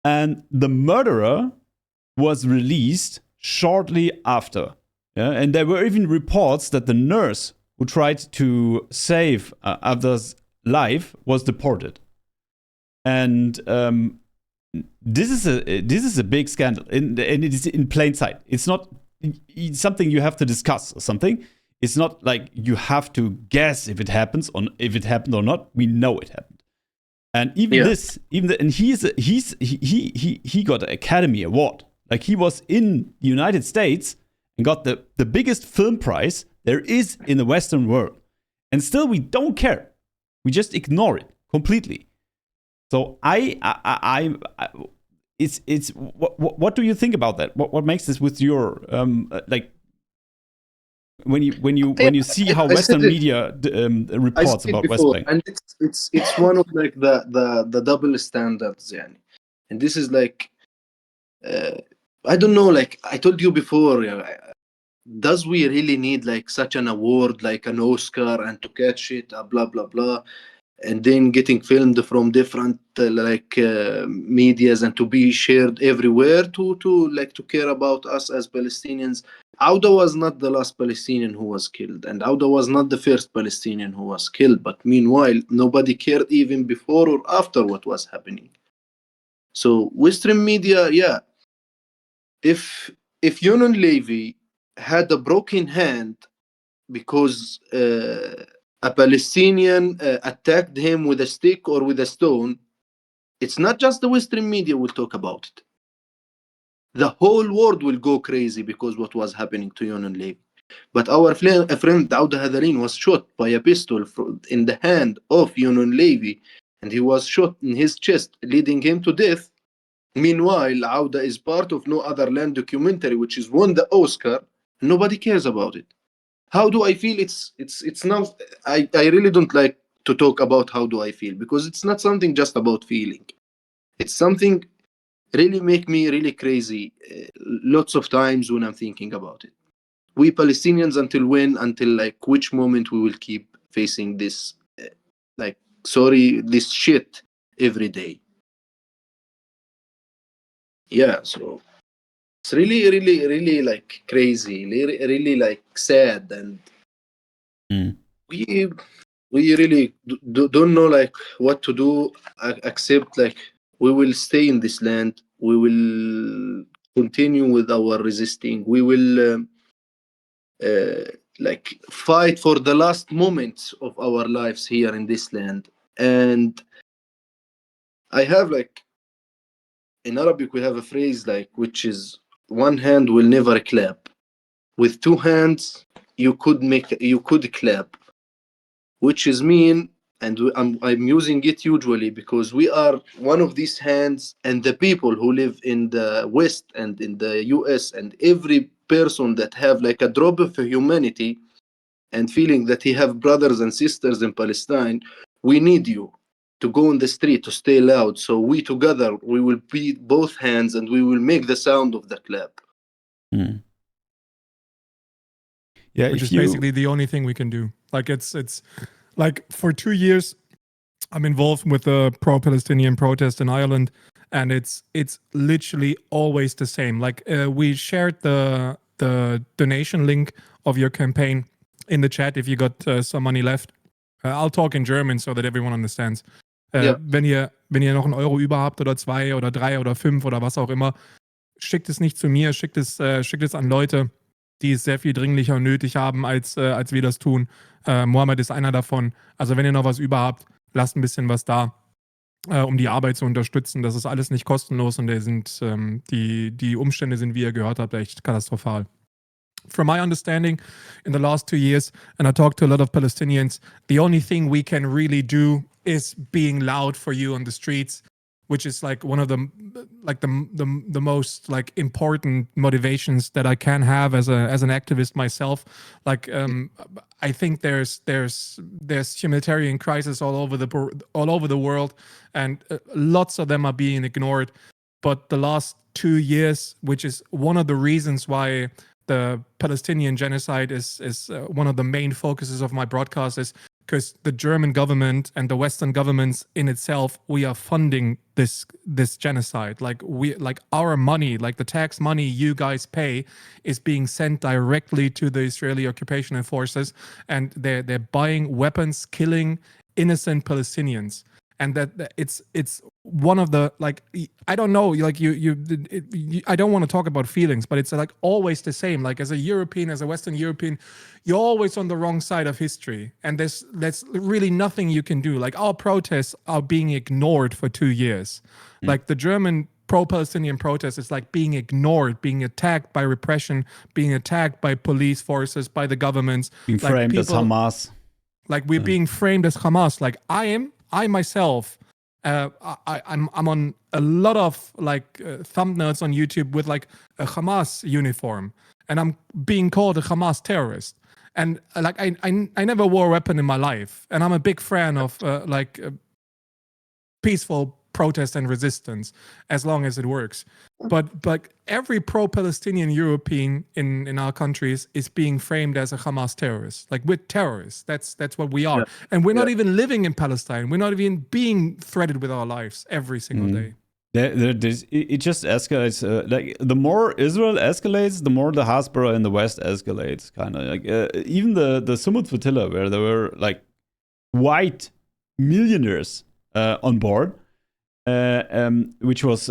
and the murderer was released shortly after. Yeah, and there were even reports that the nurse who tried to save Avda's life was deported. And this is a big scandal, and it is in plain sight. It's not something you have to discuss or something. It's not like you have to guess if it happened or not. We know it happened. And even and he got an Academy Award. Like he was in the United States and got the biggest film prize there is in the Western world. And still we don't care. We just ignore it completely. So it's what do you think about that? What makes this with your like when you see how Western media reports about West Bank? And it's one of like the double standards, yani. And this is like I don't know, like I told you before, does we really need like such an award like an Oscar and to catch it, blah blah blah, and then getting filmed from different medias and to be shared everywhere to care about us as Palestinians? Auda was not the last Palestinian who was killed, and Auda was not the first Palestinian who was killed, but meanwhile nobody cared even before or after what was happening. So Western media, if Yonon Levy had a broken hand because a Palestinian attacked him with a stick or with a stone, it's not just the Western media will talk about it. The whole world will go crazy because what was happening to Yonon Levy. But our friend Auda Hadarin was shot by a pistol in the hand of Yonon Levy, and he was shot in his chest, leading him to death. Meanwhile, Auda is part of No Other Land documentary, which is won the Oscar. Nobody cares about it. How do I feel? It's now. I really don't like to talk about how do I feel, because it's not something just about feeling. It's something really make me really crazy lots of times when I'm thinking about it. We Palestinians, until when? Until like which moment we will keep facing this this shit every day? Yeah, so it's really, really, really like crazy, really, really like sad, and we really don't know like what to do, except like we will stay in this land. We will continue with our resisting. We will like fight for the last moments of our lives here in this land. And I have like in Arabic we have a phrase like which is one hand will never clap. With two hands you could clap, which is mean, and I'm using it usually because we are one of these hands, and the people who live in the West and in the US and every person that have like a drop of humanity and feeling that he have brothers and sisters in Palestine, we need you to go on the street to stay loud. So we together, we will beat both hands and we will make the sound of the clap. Yeah, which is basically the only thing we can do. Like it's like for 2 years, I'm involved with the pro-Palestinian protest in Ireland, and it's literally always the same. Like we shared the donation link of your campaign in the chat if you got some money left. I'll talk in German so that everyone understands. Wenn ihr noch einen Euro über habt oder 2 oder 3 oder 5 oder was auch immer, schickt es nicht zu mir, schickt es an Leute, die es sehr viel dringlicher nötig haben, als wir das tun. Mohammed ist einer davon. Also wenn ihr noch was über habt, lasst ein bisschen was da, um die Arbeit zu unterstützen. Das ist alles nicht kostenlos und die Umstände sind, wie ihr gehört habt, echt katastrophal. From my understanding, in the last 2 years, and I talked to a lot of Palestinians, the only thing we can really do is being loud for you on the streets, which is like one of the most like important motivations that I can have as an activist myself. Like I think there's humanitarian crisis all over the world, and lots of them are being ignored. But the last 2 years, which is one of the reasons why the Palestinian genocide is one of the main focuses of my broadcast, is because the German government and the Western governments in itself, we are funding this genocide. Like our money, like the tax money you guys pay, is being sent directly to the Israeli occupation forces, and they're buying weapons, killing innocent Palestinians. And that it's one of the, like, I don't know, like I don't want to talk about feelings, but it's like always the same. Like as a European, as a Western European, you're always on the wrong side of history, and there's really nothing you can do. Like our protests are being ignored for 2 years. Like the German pro-Palestinian protest is like being ignored, being attacked by repression, being attacked by police forces, by the governments, being framed as Hamas. Like we're being framed as Hamas. Like I myself, I'm on a lot of like thumbnails on YouTube with like a Hamas uniform, and I'm being called a Hamas terrorist. And like I never wore a weapon in my life, and I'm a big fan of peaceful protest and resistance as long as it works. But every pro-Palestinian European in our countries is being framed as a Hamas terrorist. Like we're terrorists. That's what we are. Yeah. And we're not even living in Palestine. We're not even being threatened with our lives every single day. It just escalates. Like the more Israel escalates, the more the Hasbara in the West escalates. Kind of like even the Sumud flotilla, where there were like white millionaires on board, which was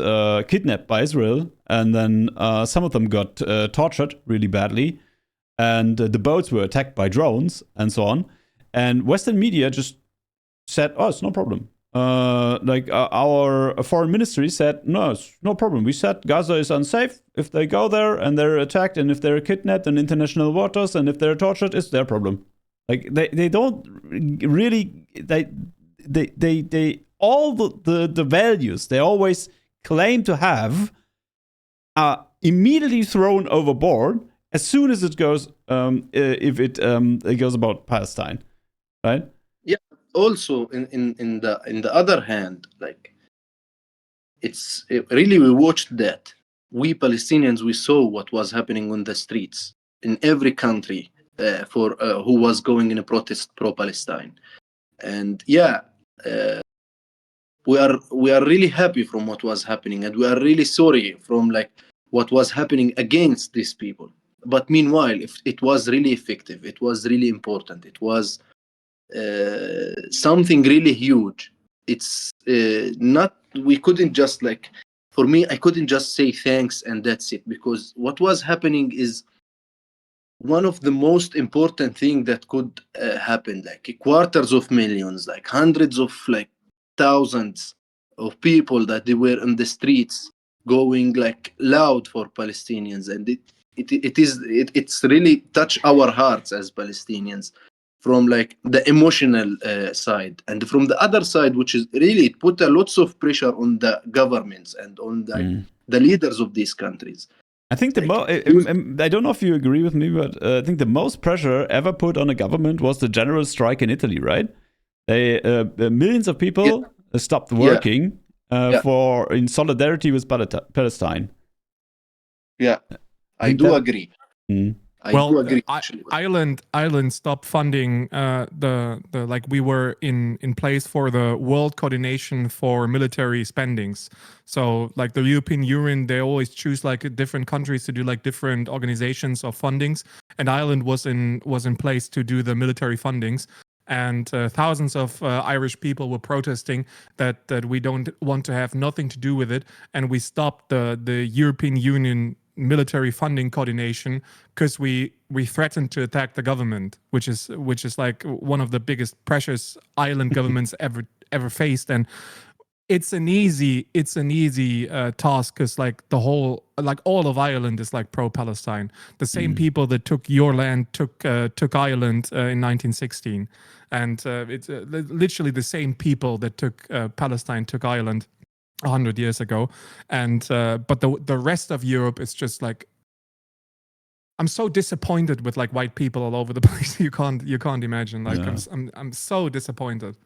kidnapped by Israel, and then some of them got tortured really badly, and the boats were attacked by drones and so on. And Western media just said, "Oh, it's no problem." Our foreign ministry said, "No, it's no problem. We said Gaza is unsafe if they go there and they're attacked, and if they're kidnapped in international waters, and if they're tortured, it's their problem." Like they don't really they all the values they always claim to have are immediately thrown overboard as soon as it goes it goes about Palestine, right? Yeah. Also, in the other hand, like really we watched that. We Palestinians, we saw what was happening on the streets in every country for who was going in a protest pro-Palestine, and we are really happy from what was happening, and we are really sorry from like what was happening against these people. But meanwhile, if it was really effective, it was really important, it was something really huge. It's not, we couldn't just like, for me, I couldn't just say thanks and that's it, because what was happening is one of the most important thing that could happen. Like quarters of millions, like hundreds of like thousands of people that they were in the streets going like loud for Palestinians, and it's really touched our hearts as Palestinians from like the emotional side, and from the other side, which is really, it put a lots of pressure on the governments and on the leaders of these countries. I think I don't know if you agree with me, but I think the most pressure ever put on a government was the general strike in Italy, right? Millions of people stopped working in solidarity with Palestine. Yeah, I do agree. I do agree. Ireland stopped funding the like we were in place for the World Coordination for Military Spendings. So like the European Union, they always choose like different countries to do like different organizations or fundings, and Ireland was in place to do the military fundings. And thousands of Irish people were protesting that we don't want to have nothing to do with it, and we stopped the European Union military funding coordination because we threatened to attack the government, which is like one of the biggest pressures Ireland governments ever faced. And it's an easy task because like the whole, like all of Ireland is like pro-Palestine. The same people that took your land took Ireland in 1916, and it's literally the same people that took Palestine took Ireland 100 years ago. And but the rest of Europe is just like, I'm so disappointed with like white people all over the place. You can't imagine. Like I'm so disappointed.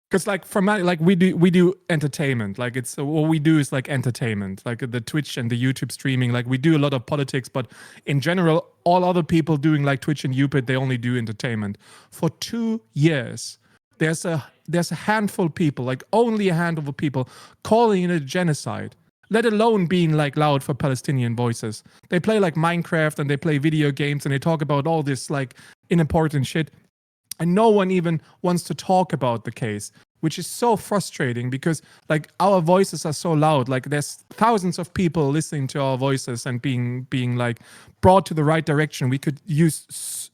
Because like from like we do entertainment, like it's what we do is like entertainment, like the Twitch and the YouTube streaming. Like we do a lot of politics, but in general, all other people doing like Twitch and YouTube, they only do entertainment. For 2 years, there's a handful of people, like only a handful of people, calling it a genocide, let alone being like loud for Palestinian voices. They play like Minecraft and they play video games and they talk about all this like unimportant shit. And no one even wants to talk about the case, which is so frustrating because like our voices are so loud. Like there's thousands of people listening to our voices and being like brought to the right direction. We could use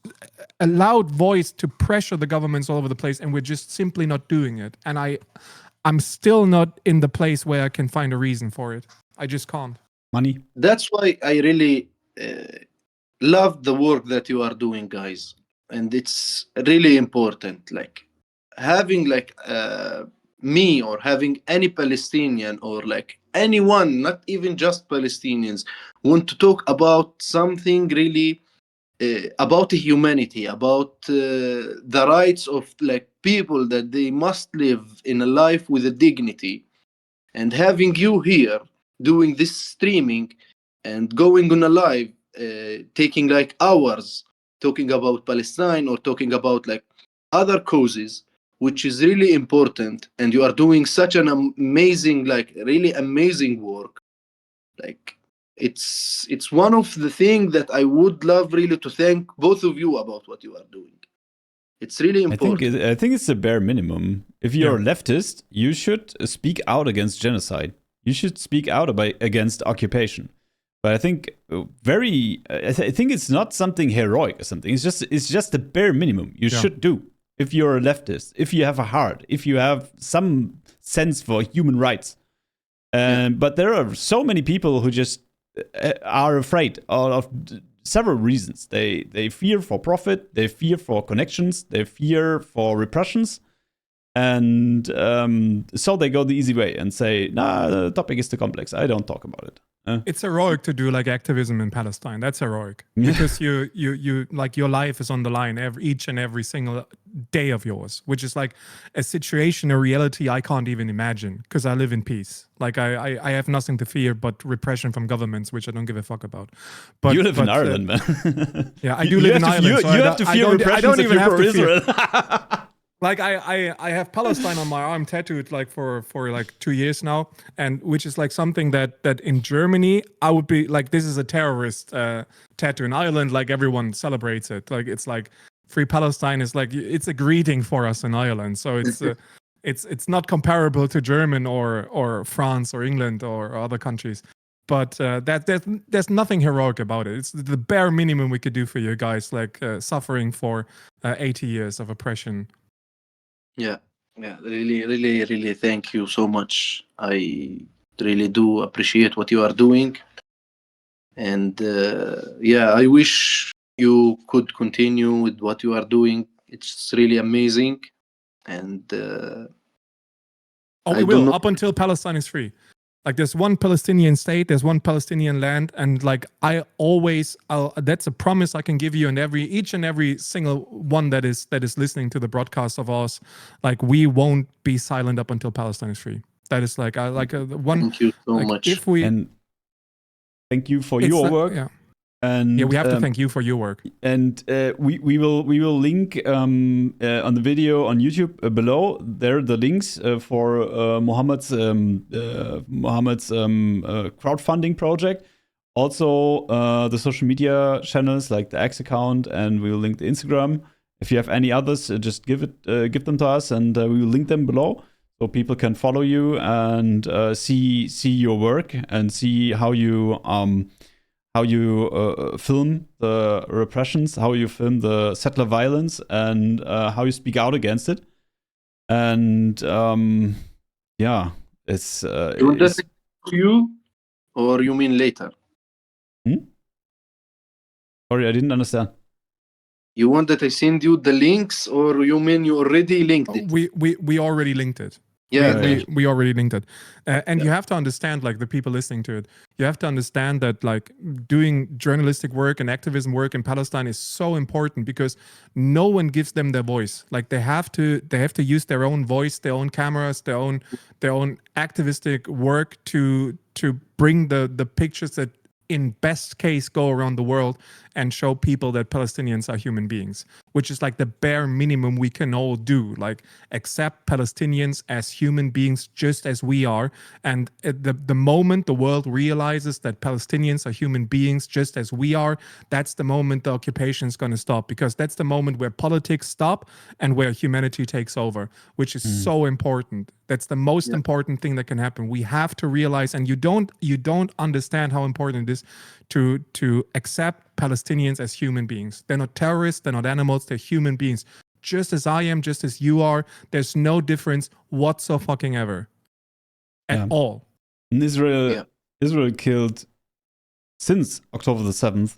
a loud voice to pressure the governments all over the place, and we're just simply not doing it. And I'm still not in the place where I can find a reason for it. I just can't. Money. That's why I really love the work that you are doing, guys. And it's really important, like having like me or having any Palestinian or like anyone, not even just Palestinians, want to talk about something really about humanity, about the rights of like people, that they must live in a life with a dignity. And having you here doing this streaming and going on a live, taking like hours talking about Palestine or talking about like other causes, which is really important. And you are doing such an amazing, like really amazing work. Like it's one of the things that I would love really to thank both of you about what you are doing. It's really important. I think it's the bare minimum. If you're a leftist, you should speak out against genocide. You should speak out against occupation. But I think I think it's not something heroic or something. It's just the bare minimum you should do if you're a leftist, if you have a heart, if you have some sense for human rights. But there are so many people who just are afraid of several reasons. They fear for profit, they fear for connections, they fear for repressions. And so they go the easy way and say, nah, the topic is too complex. I don't talk about it. It's heroic to do like activism in Palestine. That's heroic because you like your life is on the line each and every single day of yours, which is like a situation, a reality I can't even imagine because I live in peace. Like I have nothing to fear but repression from governments, which I don't give a fuck about. But you live in Ireland, man. Yeah, I do live in Ireland. You have to fear repression. I don't even have to Israel. Like I have Palestine on my arm tattooed like for like 2 years now, and which is like something that in Germany I would be like, this is a terrorist tattoo. In Ireland, like everyone celebrates it. Like it's like Free Palestine is like, it's a greeting for us in Ireland. So it's not comparable to German or France or England or other countries. But there's nothing heroic about it. It's the bare minimum we could do for you guys, like suffering for 80 years of oppression. Yeah, really, really, really thank you so much. I really do appreciate what you are doing. And I wish you could continue with what you are doing. It's really amazing. And we will, up until Palestine is free. Like there's one Palestinian state, there's one Palestinian land, and like that's a promise I can give you, and each and every single one that is listening to the broadcast of ours, like we won't be silent up until Palestine is free. That is like one. Thank you so much. And thank you for your work. Yeah. And Yeah, we have to thank you for your work. And we will link on the video on YouTube below. There are the links for Mohammed's crowdfunding project. Also the social media channels like the X account, and we will link the Instagram. If you have any others, just give them to us, and we will link them below so people can follow you and see your work and see how you film the repressions, how you film the settler violence, and how you speak out against it. And yeah, it's. You want that to you, or you mean later? Sorry, I didn't understand. You want that I send you the links, or you mean you already linked it? We already linked it. Yeah, we already linked it. And you have to understand, like the people listening to it, you have to understand that like doing journalistic work and activism work in Palestine is so important because no one gives them their voice. Like they have to use their own voice, their own cameras, their own activistic work to bring the pictures that in best case go around the world and show people that Palestinians are human beings, which is like the bare minimum we can all do, like accept Palestinians as human beings just as we are. And the moment the world realizes that Palestinians are human beings just as we are, that's the moment the occupation is going to stop, because that's the moment where politics stop and where humanity takes over, which is so important. That's the most important thing that can happen. We have to realize, and you don't understand how important it is to accept Palestinians as human beings. They're not terrorists, they're not animals, they're human beings. Just as I am, just as you are. There's no difference whatsoever at all. And Israel killed, since October the 7th,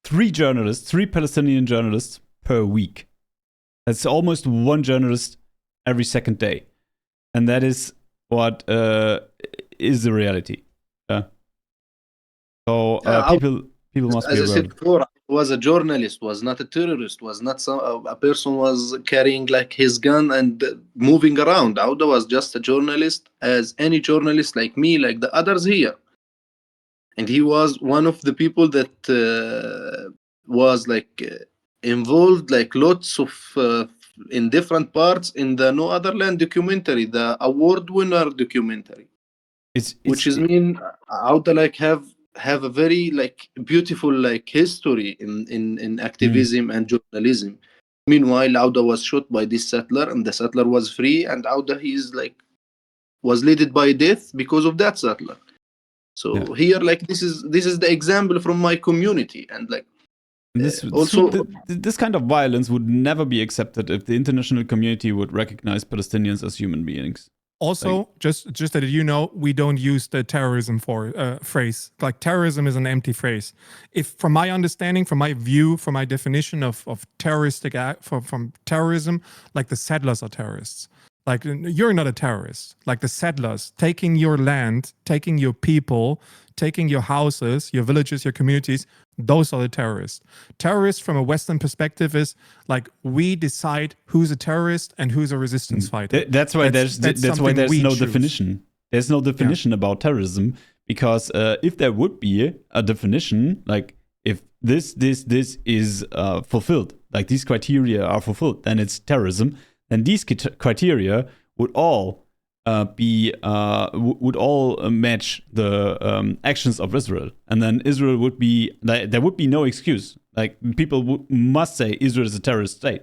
3 Palestinian journalists per week. That's almost 1 journalist every second day. And that is what is the reality. So people must be aware. As I said before, was a journalist, was not a terrorist, was not a person was carrying like his gun and moving around. Auda was just a journalist, as any journalist like me, like the others here. And he was one of the people that was like involved like lots of in different parts in the No Other Land documentary, the award winner documentary. Which is mean Auda like have a very like beautiful like history in activism and journalism. Meanwhile, Auda was shot by this settler, and the settler was free, and Auda was leaded by death because of that settler. So here, like this is the example from my community, and like this kind of violence would never be accepted if the international community would recognize Palestinians as human beings. Also, just that you know, we don't use the terrorism phrase. Like terrorism is an empty phrase. If, from my understanding, from my view, from my definition of terroristic from terrorism, like the settlers are terrorists. Like you're not a terrorist. Like the settlers taking your land, taking your people, taking your houses, your villages, your communities. Those are the terrorists. Terrorists from a Western perspective is like we decide who's a terrorist and who's a resistance fighter. That's why there's no definition. There's no definition about terrorism, because if there would be a definition, like if this is fulfilled, like these criteria are fulfilled, then it's terrorism. Then these criteria would all match the actions of Israel, and then Israel would be there would be no excuse. Like people must say Israel is a terrorist state.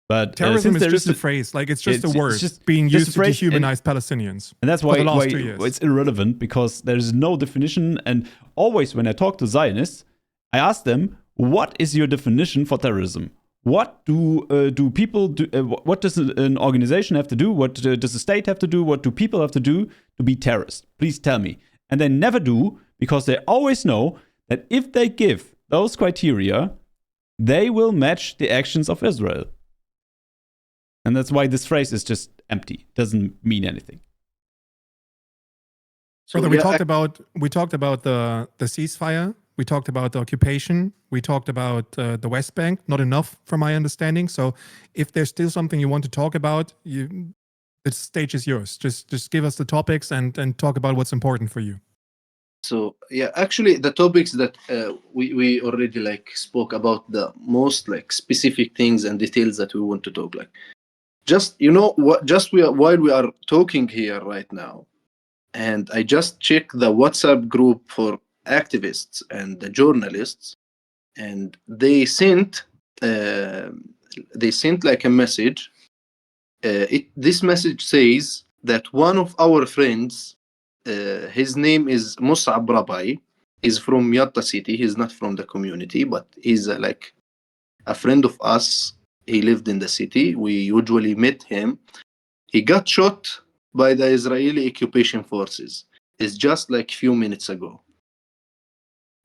But terrorism is just a phrase, like it's just a word being used to dehumanize Palestinians. And that's why it's irrelevant, because there's no definition. And always when I talk to Zionists, I ask them, "What is your definition for terrorism? What do people do? What does an organization have to do? What does the state have to do? What do people have to do to be terrorists? Please tell me." And they never do, because they always know that if they give those criteria, they will match the actions of Israel. And that's why this phrase is just empty. Doesn't mean anything. So we talked about the ceasefire. We talked about the occupation. We talked about the West Bank. Not enough, from my understanding. So, if there's still something you want to talk about, the stage is yours. Just give us the topics and talk about what's important for you. So yeah, actually, the topics that we already like spoke about, the most like specific things and details that we want to talk, like just what, just while we are talking here right now, and I just checked the WhatsApp group for activists and the journalists, and uh, they sent like a message. This message says that one of our friends, his name is Mus'ab Rabai. He's from Yatta city. He's not from the community, but he's like a friend of us. He lived in the city. We usually met him. He got shot by the Israeli occupation forces. It's just like few minutes ago.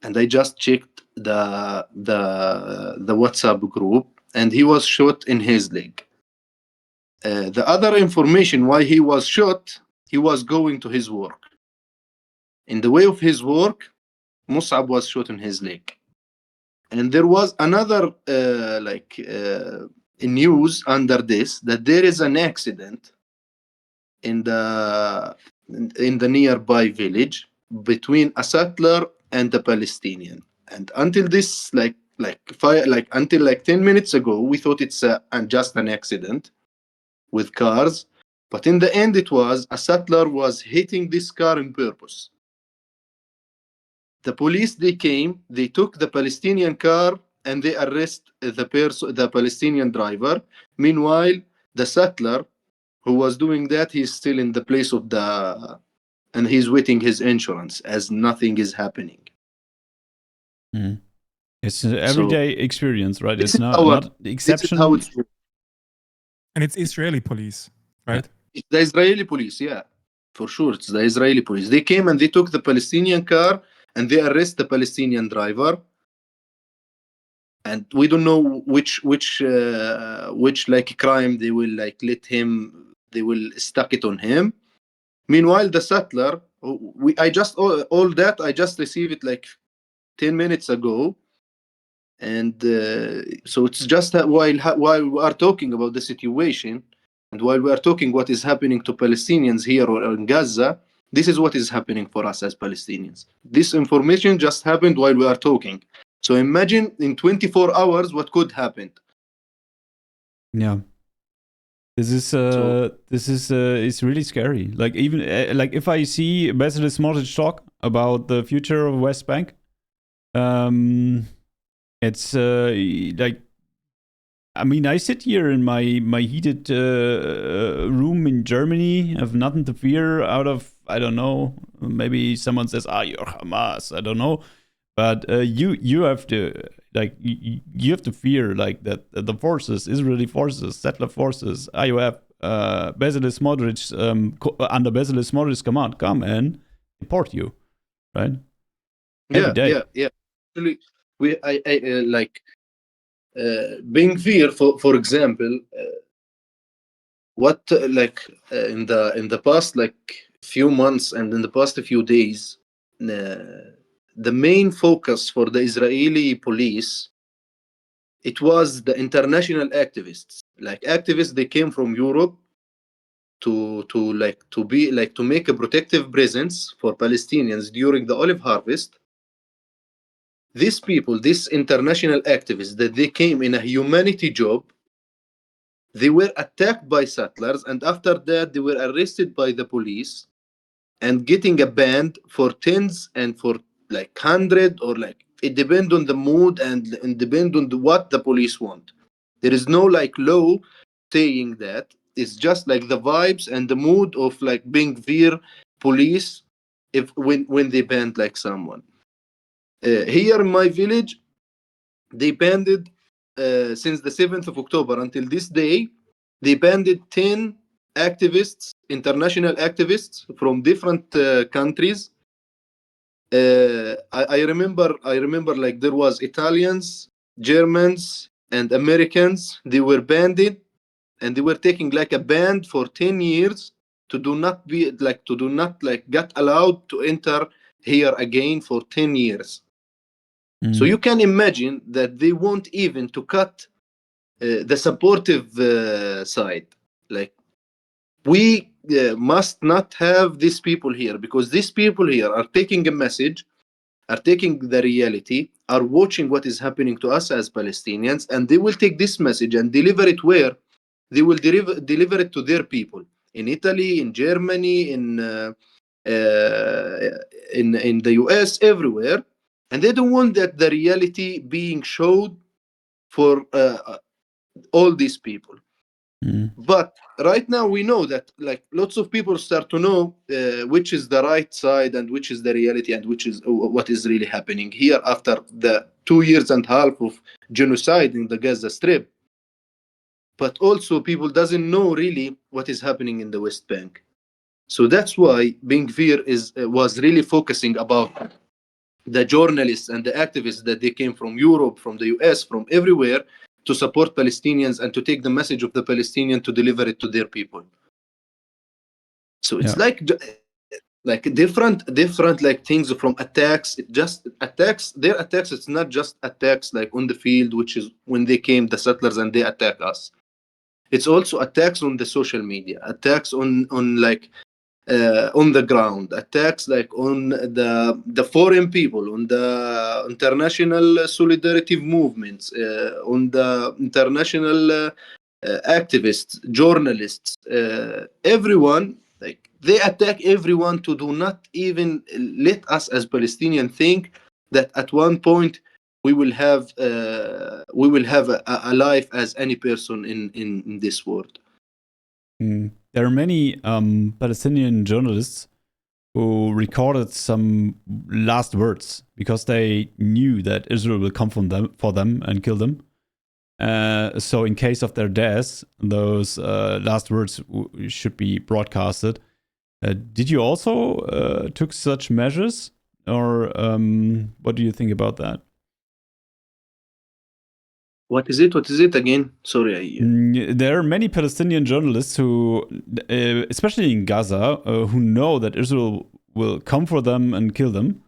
And I just checked the WhatsApp group, and he was shot in his leg. The other information why he was shot, he was going to his work. In the way of his work, Mus'ab was shot in his leg. And there was another news under this, that there is an accident in the nearby village between a settler and a Palestinian. And until this until 10 minutes ago, we thought it's just an accident with cars, but in the end it was a settler was hitting this car on purpose. The police, they came, they took the Palestinian car, and they arrest the Palestinian driver. Meanwhile, the settler who was doing that, he's still in the place of and he's waiting his insurance as nothing is happening. Mm. It's an everyday experience, right? It's not the exception. This is how it's. And it's Israeli police, right? It's the Israeli police, yeah, for sure. It's the Israeli police. They came and they took the Palestinian car and they arrest the Palestinian driver. And we don't know which like crime they will like they will stuck it on him. Meanwhile, the settler, I just received it like 10 minutes ago. And so it's just that while we are talking about the situation, and while we are talking what is happening to Palestinians here or in Gaza, this is what is happening for us as Palestinians. This information just happened while we are talking. So imagine in 24 hours what could happen. Yeah. This is it's really scary. Like even like if I see Ambassador Smotrich talk about the future of West Bank, it's like, I mean, I sit here in my heated room in Germany, have nothing to fear out of, I don't know, maybe someone says, you're Hamas, I don't know, but you have to like you have to fear like that the forces, Israeli forces, settler forces, IOF, Bezalel Smotrich, under Bezalel Smotrich's command, come and deport you, right? Every day. Yeah. Actually, being fear, for example, what in the past few months and in the past few days, the main focus for the Israeli police, it was the international activists. Like activists, they came from Europe to make a protective presence for Palestinians during the olive harvest. These people, these international activists, that they came in a humanity job, they were attacked by settlers, and after that they were arrested by the police and getting a band for tens and for like 100, or like it depends on the mood and depend on what the police want. There is no like law saying that. It's just like the vibes and the mood of like being veer police when they banned like someone. Here in my village, they banned since the 7th of October until this day. They banned 10 activists, international activists from different countries. I remember like there was Italians, Germans, and Americans. They were banned, and they were taking like a ban for 10 years to do not get allowed to enter here again for 10 years. So you can imagine that they want even to cut the supportive side. Like we must not have these people here, because these people here are taking a message, are taking the reality, are watching what is happening to us as Palestinians, and they will take this message and deliver it where? They will deliver it to their people in Italy, in Germany, in the US, everywhere, and they don't want that the reality being showed for all these people. But right now we know that like lots of people start to know which is the right side and which is the reality and which is what is really happening here after the 2 years and a half of genocide in the Gaza Strip. But also people doesn't know really what is happening in the West Bank. So that's why Ben Gvir was really focusing about the journalists and the activists that they came from Europe, from the US, from everywhere to support Palestinians and to take the message of the Palestinian to deliver it to their people. So it's like different like things from attacks. It just attacks, their attacks. It's not just attacks like on the field, which is when they came, the settlers, and they attack us. It's also attacks on the social media, attacks on like on the ground, attacks like on the foreign people, on the international solidarity movements, on the international activists, journalists, everyone. Like they attack everyone to do not even let us as Palestinians think that at one point we will have a life as any person in this world. There are many Palestinian journalists who recorded some last words because they knew that Israel will come for them and kill them. So in case of their deaths, those last words should be broadcasted. Did you also took such measures, or what do you think about that? What is it? What is it again? Sorry. There are many Palestinian journalists who, especially in Gaza, who know that Israel will come for them and kill them.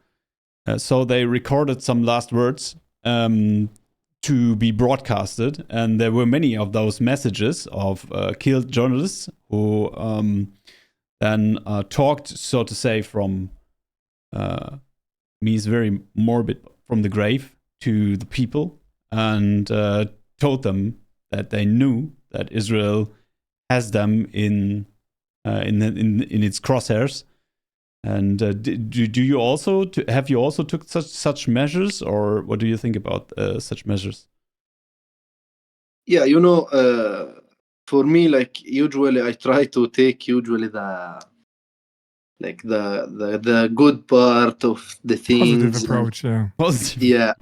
So they recorded some last words to be broadcasted. And there were many of those messages of killed journalists who then talked, so to say, from, means very morbid, from the grave to the people. And told them that they knew that Israel has them in its crosshairs. And do you also have you also took such measures, or what do you think about such measures? Yeah, for me, like usually I try to take usually the good part of the things. Positive approach, yeah. Positive. Yeah.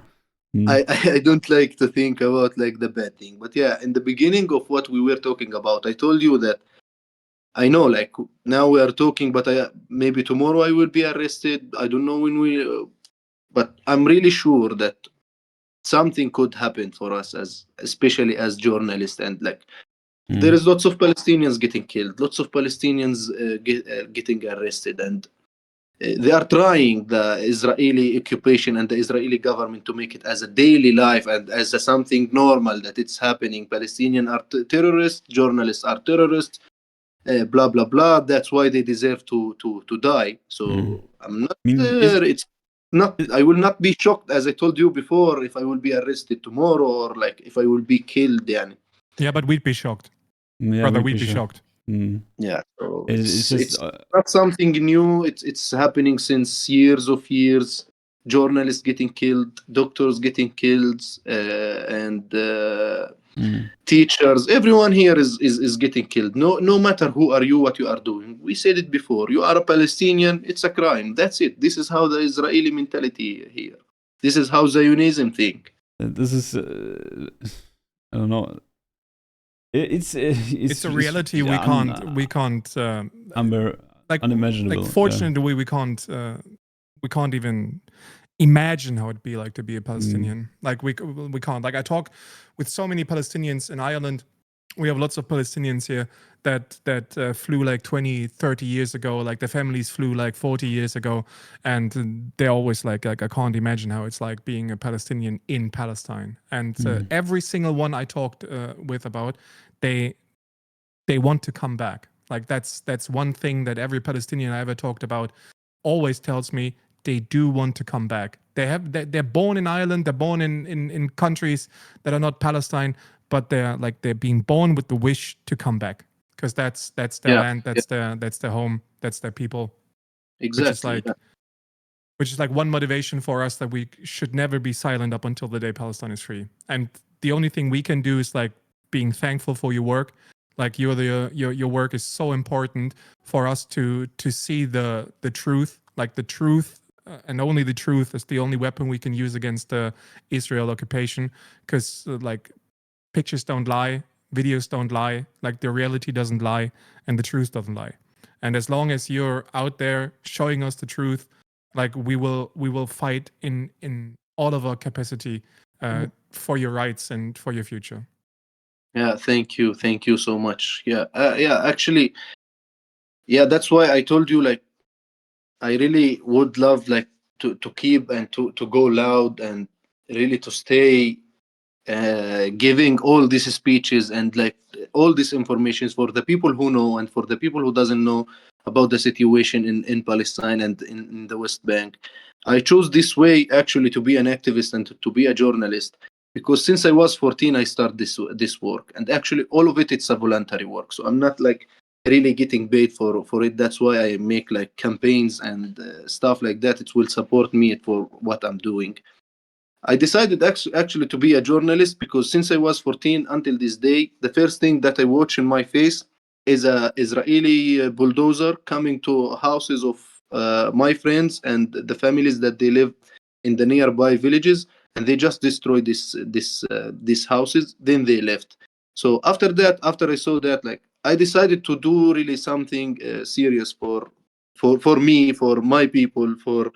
I don't like to think about like the bad thing, but yeah, in the beginning of what we were talking about, I told you that I know like now we are talking, but maybe tomorrow I will be arrested. I don't know when but I'm really sure that something could happen for us especially as journalists, and like there is lots of Palestinians getting killed, lots of Palestinians getting arrested, and they are trying the Israeli occupation and the Israeli government to make it as a daily life and as something normal that it's happening. Palestinians are terrorists, journalists are terrorists, blah blah blah. That's why they deserve to die. So I'm not. It's not. I will not be shocked, as I told you before, if I will be arrested tomorrow or like if I will be killed. Yani. Yeah, but we'd be shocked. Yeah, Brother, we'd be shocked. Yeah, so it's just not something new. It's happening since years of years. Journalists getting killed, doctors getting killed, and teachers. Everyone here is getting killed. No matter who are you, what you are doing. We said it before. You are a Palestinian. It's a crime. That's it. This is how the Israeli mentality here. This is how Zionism think. This is I don't know. It's a reality we can't unimaginable. Like fortunately we can't even imagine how it'd be like to be a Palestinian. Like we can't. Like I talk with so many Palestinians in Ireland. We have lots of Palestinians here that flew like 20, 30 years ago. Like their families flew like 40 years ago, and they're always like I can't imagine how it's like being a Palestinian in Palestine. And every single one I talked with about, they want to come back. Like that's one thing that every Palestinian I ever talked about always tells me they do want to come back. They're born in Ireland, they're born in countries that are not Palestine, but they're being born with the wish to come back because that's their land, that's their home, that's their people. Exactly. Which is like one motivation for us, that we should never be silent up until the day Palestine is free. And the only thing we can do is like being thankful for your work. Like your work is so important for us to see the truth, like the truth, and only the truth is the only weapon we can use against the Israel occupation. Because like pictures don't lie, videos don't lie, like the reality doesn't lie, and the truth doesn't lie. And as long as you're out there showing us the truth, like we will fight in all of our capacity for your rights and for your future. Yeah, thank you so much. Actually, that's why I told you, like, I really would love, like, to keep and to go loud and really to stay giving all these speeches and like all this information for the people who know and for the people who doesn't know about the situation in Palestine and in the West Bank. I chose this way actually to be an activist and to be a journalist, because since I was 14 I started this work, and actually all of it's a voluntary work, so I'm not like really getting paid for it. That's why I make like campaigns and stuff like that. It will support me for what I'm doing. I decided actually to be a journalist because since I was 14 until this day, the first thing that I watch in my face is a Israeli bulldozer coming to houses of my friends and the families that they live in the nearby villages, and they just destroy these houses. Then they left. So after that, after I saw that, like, I decided to do really something serious for me, for my people, for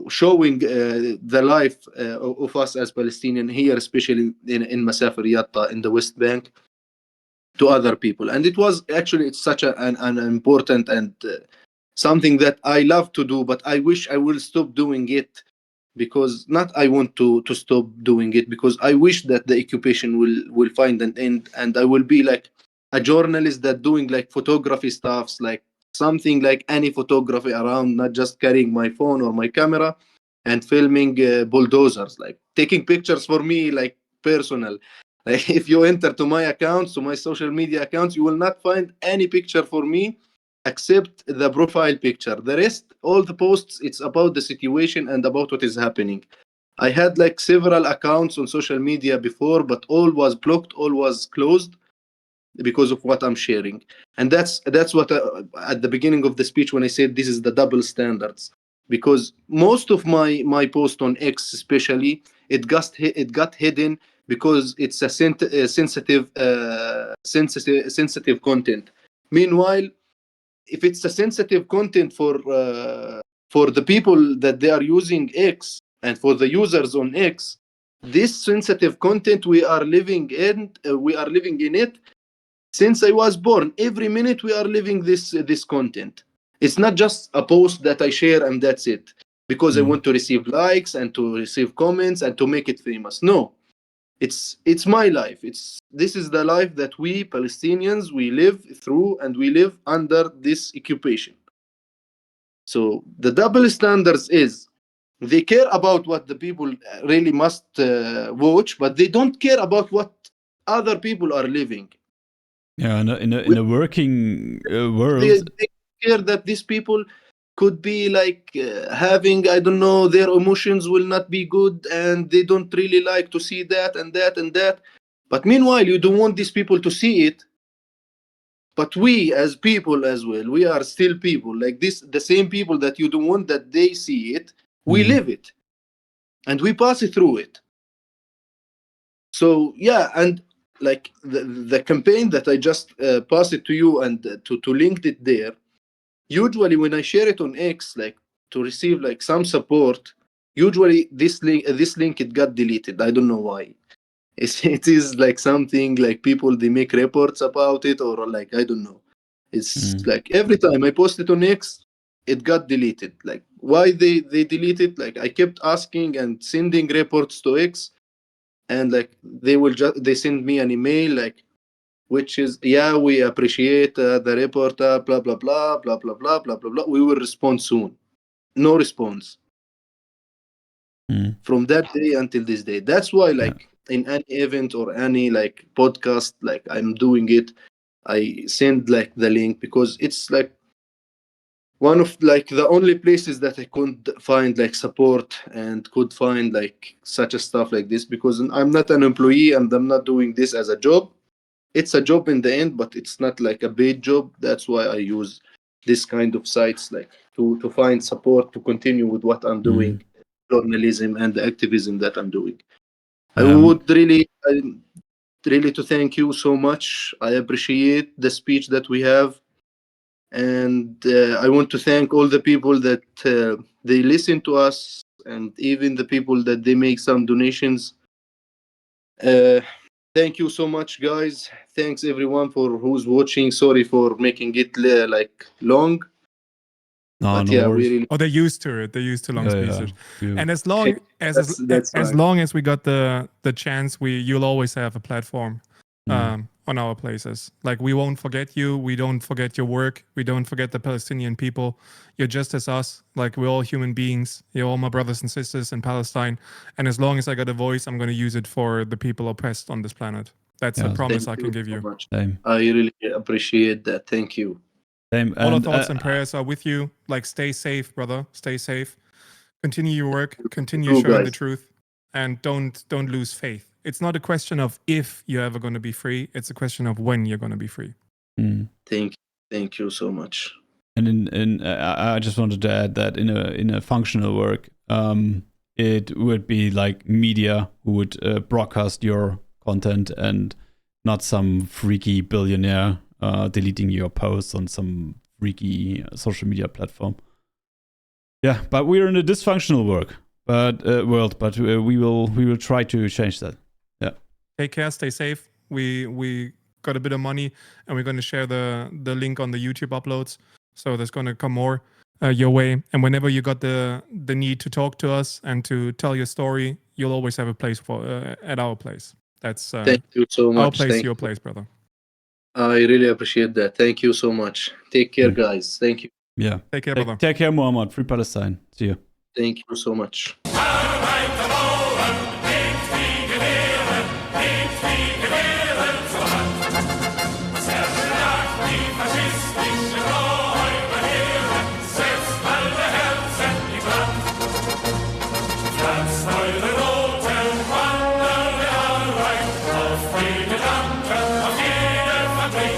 showing the life of us as Palestinian here, especially in Masafer Yatta in the West Bank, to other people. And it was actually, it's such an important and something that I love to do, but I wish I will stop doing it, because not I want to stop doing it, because I wish that the occupation will find an end, and I will be like a journalist that doing like photography stuffs, like something like any photography around, not just carrying my phone or my camera and filming bulldozers, like taking pictures for me, like personal. Like if you enter to my accounts, to my social media accounts, you will not find any picture for me except the profile picture. The rest, all the posts, it's about the situation and about what is happening. I had like several accounts on social media before, but all was blocked, all was closed because of what I'm sharing. And that's what at the beginning of the speech when I said this is the double standards, because most of my post on X especially, it got hidden because it's a sensitive content. Meanwhile, if it's a sensitive content for the people that they are using X and for the users on X, this sensitive content we are living in it since I was born. Every minute we are living this content. It's not just a post that I share and that's it, because I want to receive likes and to receive comments and to make it famous. No, it's my life. This is the life that we Palestinians we live through, and we live under this occupation. So the double standards is they care about what the people really must watch, but they don't care about what other people are living. Yeah, in a working world. They care that these people could be like having, I don't know, their emotions will not be good, and they don't really like to see that and that and that. But meanwhile, you don't want these people to see it. But we as people as well, we are still people like this. The same people that you don't want that they see it, we live it, and we pass it through it. So yeah, and like the campaign that I just passed it to you and to link it there. Usually when I share it on X, like to receive like some support, usually this link it got deleted. I don't know why. It is like something like people they make reports about it, or like I don't know. It's like every time I post it on X, it got deleted. Like why they delete it? Like I kept asking and sending reports to X, and like they send me an email like which is, yeah, we appreciate the report, blah, blah, blah, blah, blah, blah, blah, blah, blah. We will respond soon. No response. From that day until this day. That's why, like, in any event or any, like, podcast, like, I'm doing it, I send, like, the link, because it's, like, one of, like, the only places that I could find, like, support and could find, like, such a stuff like this, because I'm not an employee and I'm not doing this as a job. It's a job in the end, but it's not like a paid job. That's why I use this kind of sites, like, to find support to continue with what I'm doing, journalism and the activism that I'm doing. I would really to thank you so much. I appreciate the speech that we have. And I want to thank all the people that they listen to us, and even the people that they make some donations. Thank you so much, guys. Thanks everyone for who's watching. Sorry for making it like long. No, But no yeah, worries. we really. Oh, they're used to it. They're used to long speeches. Yeah. And as long That's as fine. long as we got the chance, you'll always have a platform on our places. Like, we won't forget you. We don't forget your work. We don't forget the Palestinian people. You're just as us. Like, we're all human beings. You're all my brothers and sisters in Palestine. And as long as I got a voice, I'm going to use it for the people oppressed on this planet. That's a promise I can give you. Same. I really appreciate that. Thank you. Same. All our thoughts and prayers are with you. Like, stay safe, brother. Stay safe. Continue your work. Continue sharing the truth, and don't lose faith. It's not a question of if you're ever going to be free. It's a question of when you're going to be free. Thank you so much. And I just wanted to add that in a functional work, it would be like media who would broadcast your content, and not some freaky billionaire deleting your posts on some freaky social media platform. Yeah, but we're in a dysfunctional world. But we will try to change that. Yeah. Take care. Stay safe. We got a bit of money, and we're going to share the link on the YouTube uploads. So there's going to come more your way. And whenever you got the need to talk to us and to tell your story, you'll always have a place at our place. That's thank you so much. Our place, your place, brother. I really appreciate that. Thank you so much. Take care, guys. Thank you. Yeah. Take care, brother. Take care, Mohammad. Free Palestine. See you. Thank you so much.